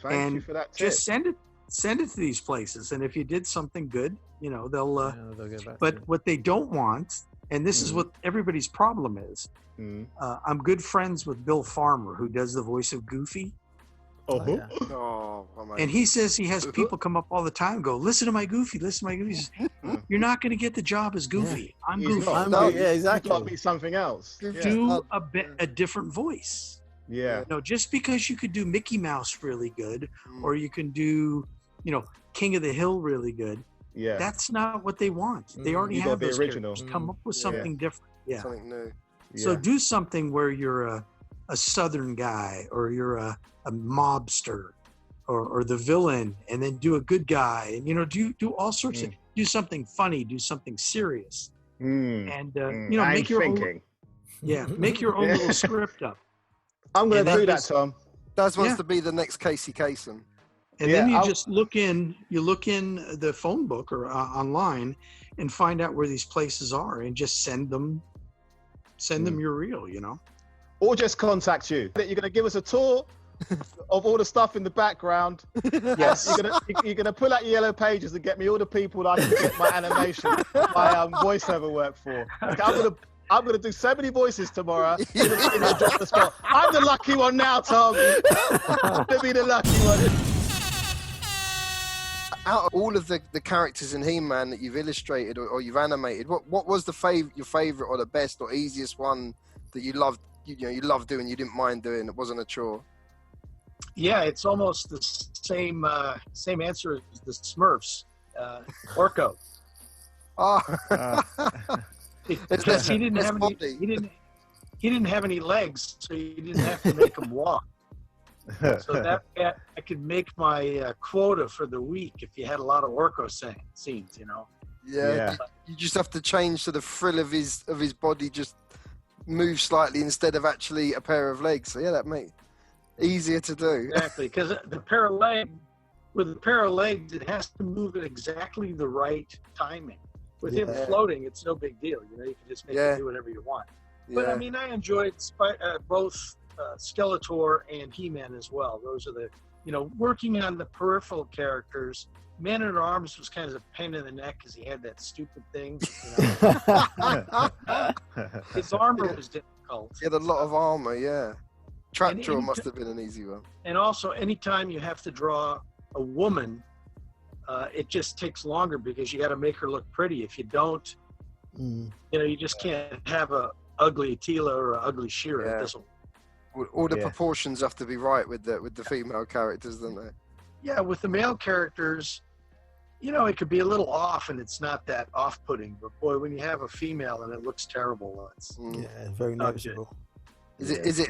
Thank you for that tip. Just send it to these places, and if you did something good, you know, they'll get back. But what they don't want, and this is what everybody's problem is, I'm good friends with Bill Farmer, who does the voice of Goofy. And he says he has people come up all the time and go, listen to my Goofy. He says, you're not going to get the job as Goofy. I'm Goofy. Yeah, exactly. Got to be something else. Do a different voice. Yeah. No, just because you could do Mickey Mouse really good, or you can do, you know, King of the Hill really good. Yeah. That's not what they want. They already have those original. Characters. Come up with something different. Yeah. Something new. So do something where you're a Southern guy, or you're a mobster, or the villain, and then do a good guy, and, you know, do all sorts of, do something funny, do something serious, and you know, make your own, make your own little script up. I'm going to do that, Tom. Daz wants to be the next Casey Kasem. And then you just look in the phone book or online and find out where these places are, and just send them your reel, you know. Or just contact you. You're going to give us a tour of all the stuff in the background. Yes. You're gonna pull out your yellow pages and get me all the people that I can get my animation, my voiceover work for. Okay, I'm gonna do so many voices tomorrow. I'm the lucky one now, Tom. I'm gonna be the lucky one. Out of all of the characters in He-Man that you've illustrated or you've animated, what was your favorite or the best or easiest one that you loved? You loved doing, you didn't mind doing. It wasn't a chore. Yeah, it's almost the same answer as the Smurfs. Orko. Because he didn't have any legs, so you didn't have to make him walk. So that I could make my quota for the week if you had a lot of Orko scenes, you know. Yeah. You just have to change so the frill of his body just move slightly instead of actually a pair of legs. So yeah, that makes easier to do. Exactly, because with a pair of legs, it has to move at exactly the right timing. With him floating, it's no big deal. You know, you can just make him do whatever you want. But I mean, I enjoyed both Skeletor and He-Man as well. Those are the, you know, working on the peripheral characters. Man-at-Arms was kind of a pain in the neck because he had that stupid thing. You know? His armor was difficult. He had a lot of armor, yeah. Trapjaw must have been an easy one. And also, anytime you have to draw a woman, it just takes longer because you got to make her look pretty. If you don't, you know, you just can't have a ugly Tila or a ugly She-Ra. Yeah. All the proportions have to be right with the female characters, don't they? Yeah, with the male characters, you know, it could be a little off, and it's not that off-putting. But boy, when you have a female and it looks terrible, it's very noticeable. Is it?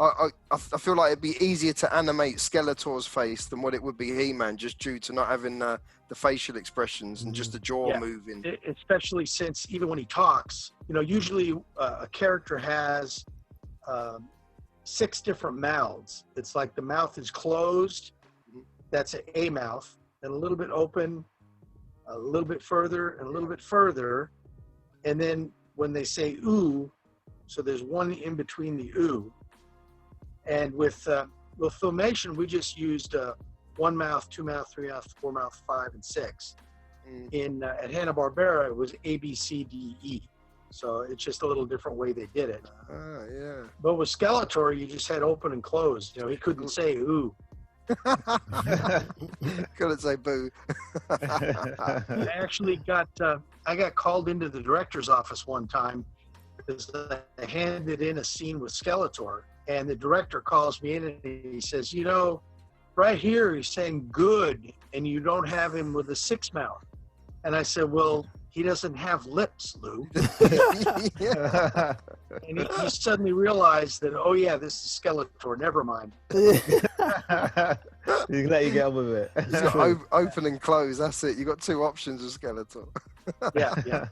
I feel like it'd be easier to animate Skeletor's face than what it would be He-Man, just due to not having the facial expressions and just the jaw moving. Especially since even when he talks, you know, usually a character has 6 different mouths. It's like the mouth is closed. That's a mouth, and a little bit open, a little bit further, and a little bit further. And then when they say ooh, so there's one in between the ooh. And with Filmation, we just used 1 mouth, 2 mouth, 3 mouth, 4 mouth, 5, and 6. At Hanna-Barbera, it was A, B, C, D, E. So it's just a little different way they did it. But with Skeletor, you just had open and closed. You know, he couldn't say ooh. Couldn't say boo. I actually got called into the director's office one time because I handed in a scene with Skeletor, and the director calls me in and he says, you know, right here he's saying good, and you don't have him with a 6 mouth. And I said, well, he doesn't have lips, Lou. And he suddenly realized that, oh yeah, this is Skeletor. Never mind. You can let you get on with it. He's got open and close. That's it. You got 2 options of Skeletor. Yeah.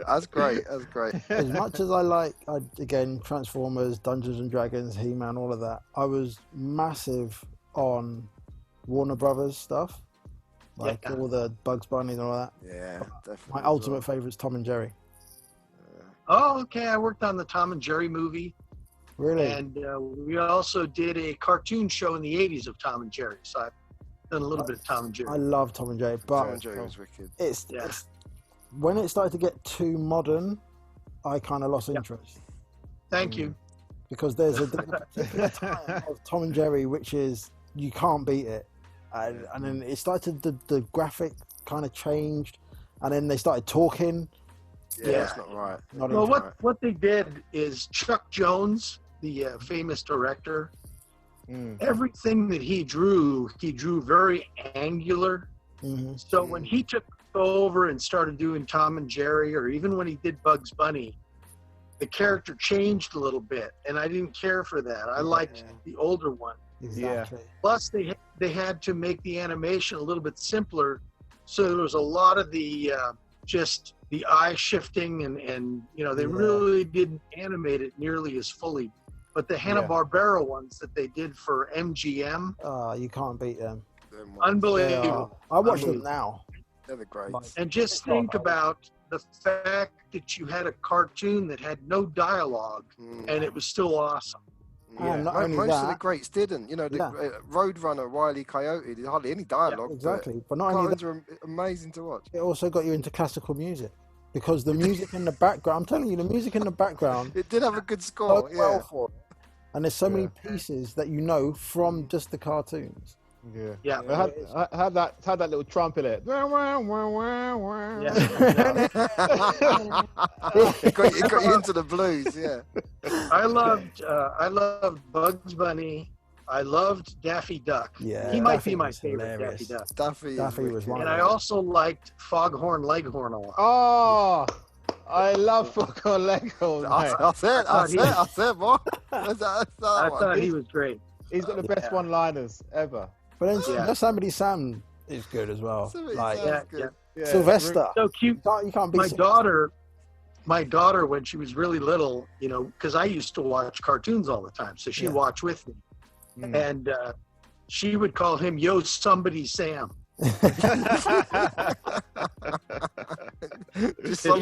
That's great. That's great. As much as I like, again, Transformers, Dungeons and Dragons, He-Man, all of that, I was massive on Warner Brothers stuff. Like all the Bugs Bunny and all that. Yeah, definitely. My ultimate favorite is Tom and Jerry. Oh, okay. I worked on the Tom and Jerry movie. Really? And we also did a cartoon show in the 80s of Tom and Jerry. So I've done a little bit of Tom and Jerry. I love Tom and Jerry, but Tom and Jerry was wicked. It's when it started to get too modern, I kind of lost interest. Thank you. Because there's a particular time of Tom and Jerry which is, you can't beat it. And then it started, the graphic kind of changed, and then they started talking. Yeah, that's not right. Well, what they did is Chuck Jones, the famous director, everything that he drew very angular. So when he took over and started doing Tom and Jerry, or even when he did Bugs Bunny, the character changed a little bit, and I didn't care for that. I liked the older one. Exactly. Plus, they had to make the animation a little bit simpler, so there was a lot of the just the eye shifting, and you know, they really didn't animate it nearly as fully. But the Hanna-Barbera ones that they did for MGM, you can't beat them. Unbelievable. I watch them now. They're the great. And just think about the fact that you had a cartoon that had no dialogue, and it was still awesome. And not only most that, of the greats didn't. You know, the Roadrunner, Wile E. Coyote, there's hardly any dialogue. Exactly. But not only that, are amazing to watch. It also got you into classical music, because the music in the background, I'm telling you, the music in the background, it did have a good score. Well for it. And there's so many pieces that you know from just the cartoons. Yeah. I had that little trumpet in it. It got you into the blues. Yeah. I loved Bugs Bunny. I loved Daffy Duck. Yeah, he might Daffy be my was favorite. hilarious. Daffy Duck. Daffy was one. And I also liked Foghorn Leghorn a lot. Oh, I love Foghorn Leghorn. I said, boy. I thought he was great. He's got the best one-liners ever. But then Yosemite Sam is good as well. Good. Sylvester. So cute. You can't beat my daughter, when she was really little, you know, because I used to watch cartoons all the time, so she'd watch with me. And she would call him Yo Somebody Sam. She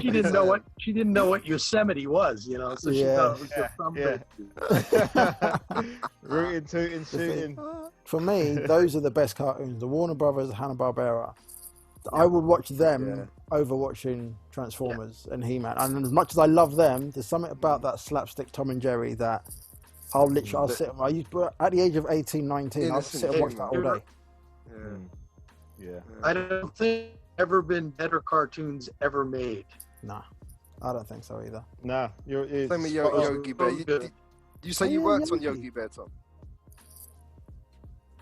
didn't know what Yosemite was, you know, so she thought it was Yo Somebody. Rooting, tooting, shooting. For me, those are the best cartoons. The Warner Brothers, Hanna-Barbera. I would watch them over watching Transformers and He-Man. And as much as I love them, there's something about that slapstick Tom and Jerry that I'll sit. At the age of 18, 19, I'll sit and watch that all day. Yeah. I don't think ever been better cartoons ever made. Nah, I don't think so either. Nah, same with Yogi Bear. You say you worked on Yogi Bear, Tom?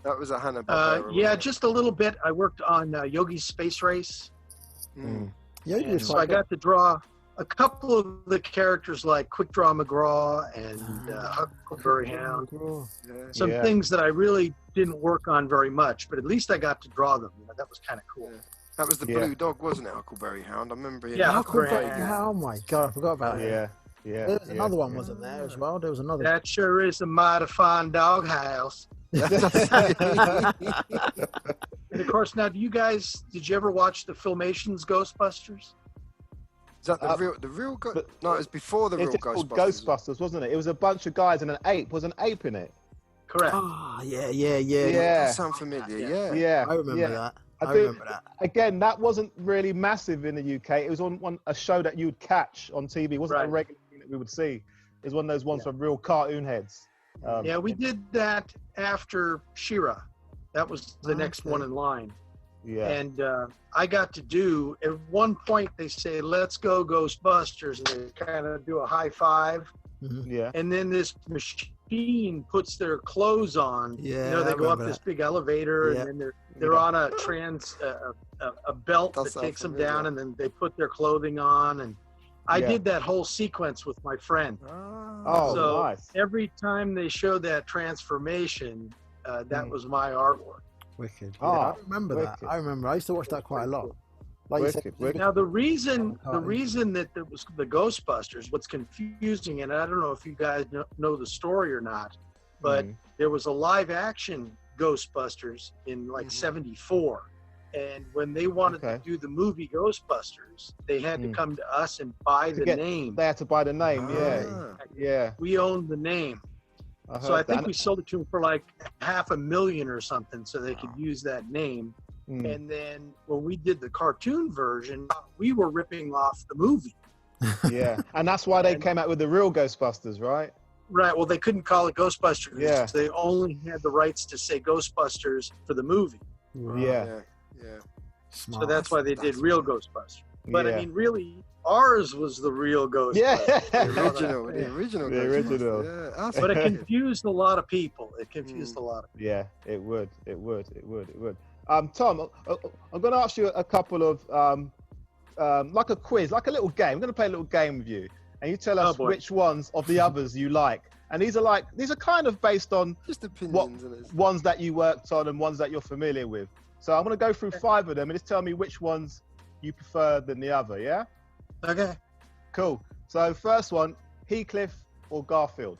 That was a Hanna-Barbera. Yeah, just a little bit. I worked on Yogi's Space Race. Yeah, So I got to draw a couple of the characters like Quick Draw McGraw and Huckleberry Hound. Some things that I really didn't work on very much, but at least I got to draw them. That was kind of cool. Yeah. That was the blue dog, wasn't it, Huckleberry Hound? I remember him. Yeah, Huckleberry Hound. Oh my God, I forgot about it. Yeah. There was another one, wasn't there, as well? There was another. That sure is a mighty fine doghouse. And of course, now, did you ever watch the Filmation's Ghostbusters? Is that the real no, it was before the real Ghostbusters. Ghostbusters, wasn't it? It was a bunch of guys and an ape. Was an ape in it? Correct. Ah, yeah. That sounds familiar. Yeah. I remember that. I remember that. Again, that wasn't really massive in the UK. It was on a show that you would catch on TV. It wasn't a regular thing that we would see. It was one of those ones from real cartoon heads. We did that after She-Ra. That was the next one in line. Yeah. And I got to do, at one point they say, let's go Ghostbusters, and they kind of do a high five. Yeah. And then this machine puts their clothes on. Yeah, they go up this big elevator, and then they're on a belt that takes them down, and then they put their clothing on. And I did that whole sequence with my friend. So nice. Every time they showed that transformation, that was my artwork. Wicked. Yeah, I remember that. I remember. I used to watch that quite a lot. Like wicked. Now the reason that there was the Ghostbusters, what's confusing, and I don't know if you guys know the story or not, but there was a live action Ghostbusters in like '74, and when they wanted to do the movie Ghostbusters, they had to come to us and buy the name. They had to buy the name. Yeah. We owned the name. So I think we sold it to them for like $500,000 or something, so they could use that name. And then when we did the cartoon version, we were ripping off the movie. Yeah, and that's why they came out with the real Ghostbusters, right? Right. Well, they couldn't call it Ghostbusters. Yeah. They only had the rights to say Ghostbusters for the movie. Yeah. Smart. So that's why they did real Ghostbusters. But I mean, really, ours was the real Ghostbusters. Yeah. The original. Yeah. But it confused a lot of people. Yeah, it would. Tom, I'm going to ask you a couple of, like a quiz, like a little game. I'm going to play a little game with you, and you tell us which ones of the others you like. And these are kind of based on just opinions, ones that you worked on and ones that you're familiar with. So I'm going to go through 5 of them and just tell me which ones you prefer than the other. Yeah. Okay. Cool. So first one, Heathcliff or Garfield?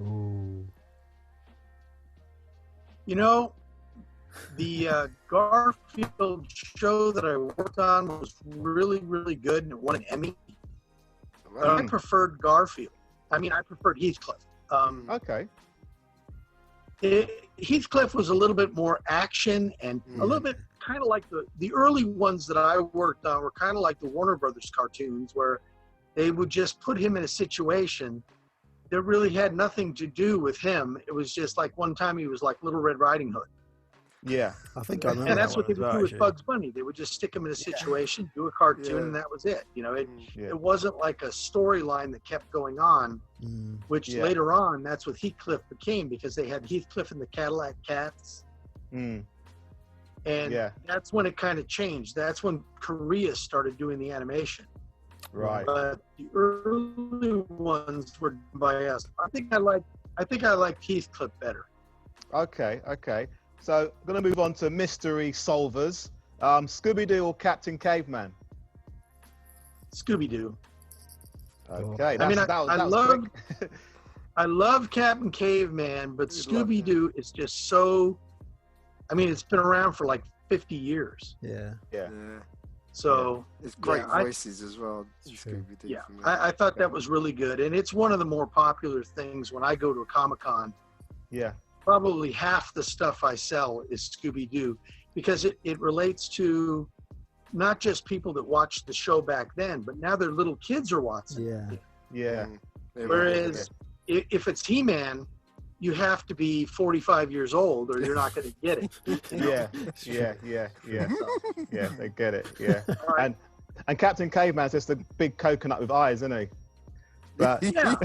Ooh. You know, the Garfield show that I worked on was really, really good, and it won an Emmy. But I preferred Garfield. I mean, I preferred Heathcliff. Okay. Heathcliff was a little bit more action and a little bit kind of like the early ones that I worked on were kind of like the Warner Brothers cartoons, where they would just put him in a situation that really had nothing to do with him. It was just like one time he was like Little Red Riding Hood. Yeah, I think I remember. And that's what they would do with Bugs Bunny. They would just stick him in a situation, do a cartoon, and that was it. You know, it wasn't like a storyline that kept going on, which later on, that's what Heathcliff became, because they had Heathcliff and the Cadillac Cats. And that's when it kind of changed. That's when Korea started doing the animation. Right. But the early ones were by us. I think I liked Heathcliff better. Okay. So I'm going to move on to mystery solvers. Scooby-Doo or Captain Caveman? Scooby-Doo. Okay. I love Captain Caveman, but Scooby-Doo is just so, I mean, it's been around for like 50 years. Yeah. So it's great voices as well. Scooby-Doo. Yeah, I thought that was really good. And it's one of the more popular things when I go to a Comic-Con. Yeah. Probably half the stuff I sell is Scooby-Doo, because it relates to not just people that watched the show back then, but now their little kids are watching. Yeah. Whereas if it's He-Man, you have to be 45 years old or you're not going to get it. Yeah, they get it. Yeah. Right. And Captain Caveman's just a big coconut with eyes, isn't he? But Yeah.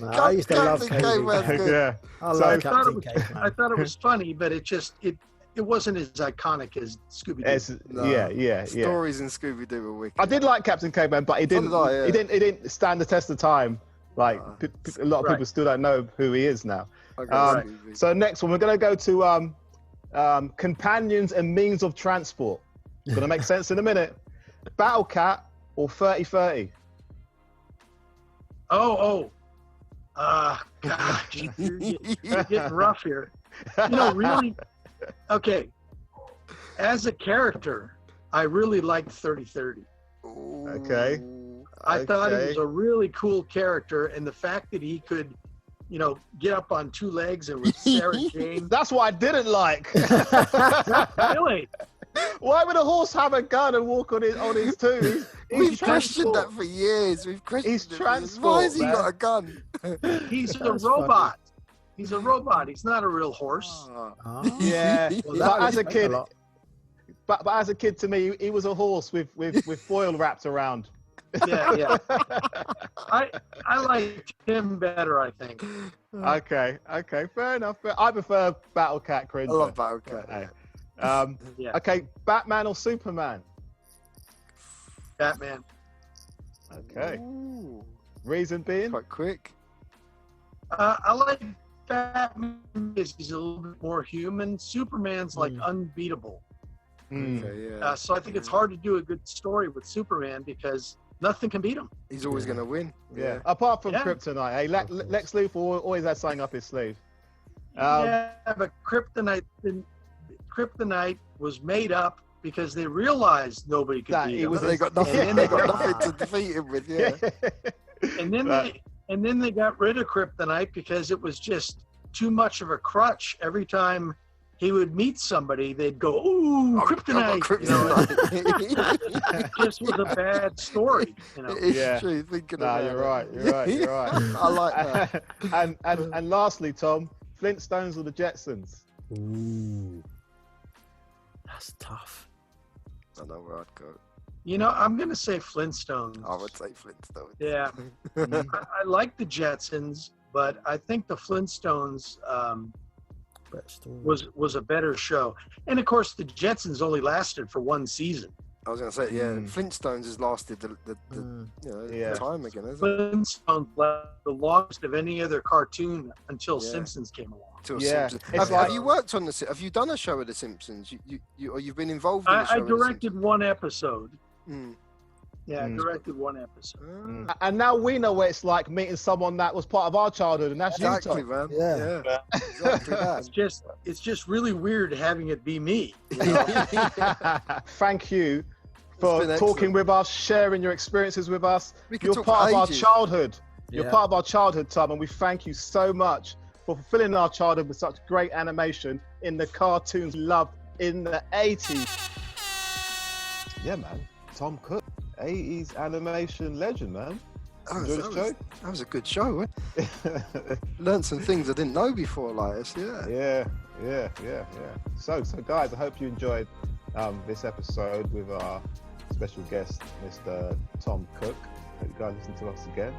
I used to love Captain Caveman. Caveman's good. yeah. I So- love I Captain Caveman. thought it was funny, but it wasn't as iconic as Scooby Doo. It's, yeah. Stories in Scooby Doo were wicked. I did like Captain Caveman, but he didn't. So did I, yeah. He didn't stand the test of time. Like a lot of Right. people still don't know who he is now. I got Scooby. So next one, we're going to go to companions and means of transport. It's going to make sense in a minute. Battle Cat or 30-30? Gosh, you're getting rough here. Really, okay. As a character, I really liked 30-30. Okay. I thought he was a really cool character, and the fact that he could, get up on two legs and with Sarah Jane. That's what I didn't like. Really? Why would a horse have a gun and walk on his two? We've questioned that for years. He's transport. Why has he man. got a gun? He's a robot. He's a robot. He's not a real horse. Oh. Yeah. Well, but that as a would explain kid, lot. but as a kid, to me, he was a horse with foil wrapped around. Yeah. I liked him better, I think. Okay, fair enough. I prefer Battle Cat Cringer. I love Battle Cat. Hey. Yeah. Okay, Batman or Superman? Batman. Okay. Ooh, Reason being? quite quick. I like Batman because he's a little bit more human. Superman's like unbeatable. Okay, yeah. So I think it's hard to do a good story with Superman because nothing can beat him. He's always going to win. Yeah. Apart from Yeah. Kryptonite, hey, Lex Luthor always has something up his sleeve. Yeah, but Kryptonite was made up because they realized nobody could That beat he him. was They got nothing. And They then got they nothing to defeat him with. Yeah. And then they got rid of Kryptonite because it was just too much of a crutch. Every time he would meet somebody, they'd go, "Ooh, Kryptonite!" It just was a bad story. It's Yeah. true. Thinking Nah, about you're it. right. You're right. I like that. and lastly, Tom, Flintstones or the Jetsons? Ooh. That's tough. I know where I'd go. I'm going to say Flintstones. I would say Flintstones. Yeah. I like the Jetsons, but I think the Flintstones was a better show. And of course, the Jetsons only lasted for one season. I was going to say, Flintstones has lasted the time again, hasn't it? Flintstones lasted the longest of any other cartoon until Simpsons came along. Simpsons. It's Have you worked on have you done a show of the Simpsons? Or you've been involved in a show I of The directed one episode. Simpsons? Yeah, I directed one episode. And now we know what it's like meeting someone that was part of our childhood, and that's Exactly, you, Tom. man. Yeah. Exactly that. It's just really weird having it be me. Thank you It's for been talking excellent. with us, sharing your experiences with us. We could You're talk part for of our ages. childhood. You're Yeah. part of our childhood, Tom, and we thank you so much for fulfilling our childhood with such great animation in the cartoons loved in the 80s. Yeah, man. Tom Cook, 80s animation legend, man. Enjoy this show? That was a good show. Learned some things I didn't know before, like this. Yeah. Yeah. So guys, I hope you enjoyed this episode with our special guest, Mr. Tom Cook. Hope you guys listen to us again.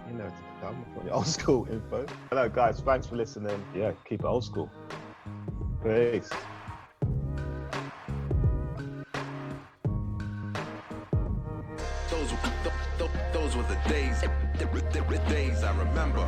You know to come for the old school info. Hello guys, thanks for listening. Yeah, keep it old school. Peace. Those were the days I remember.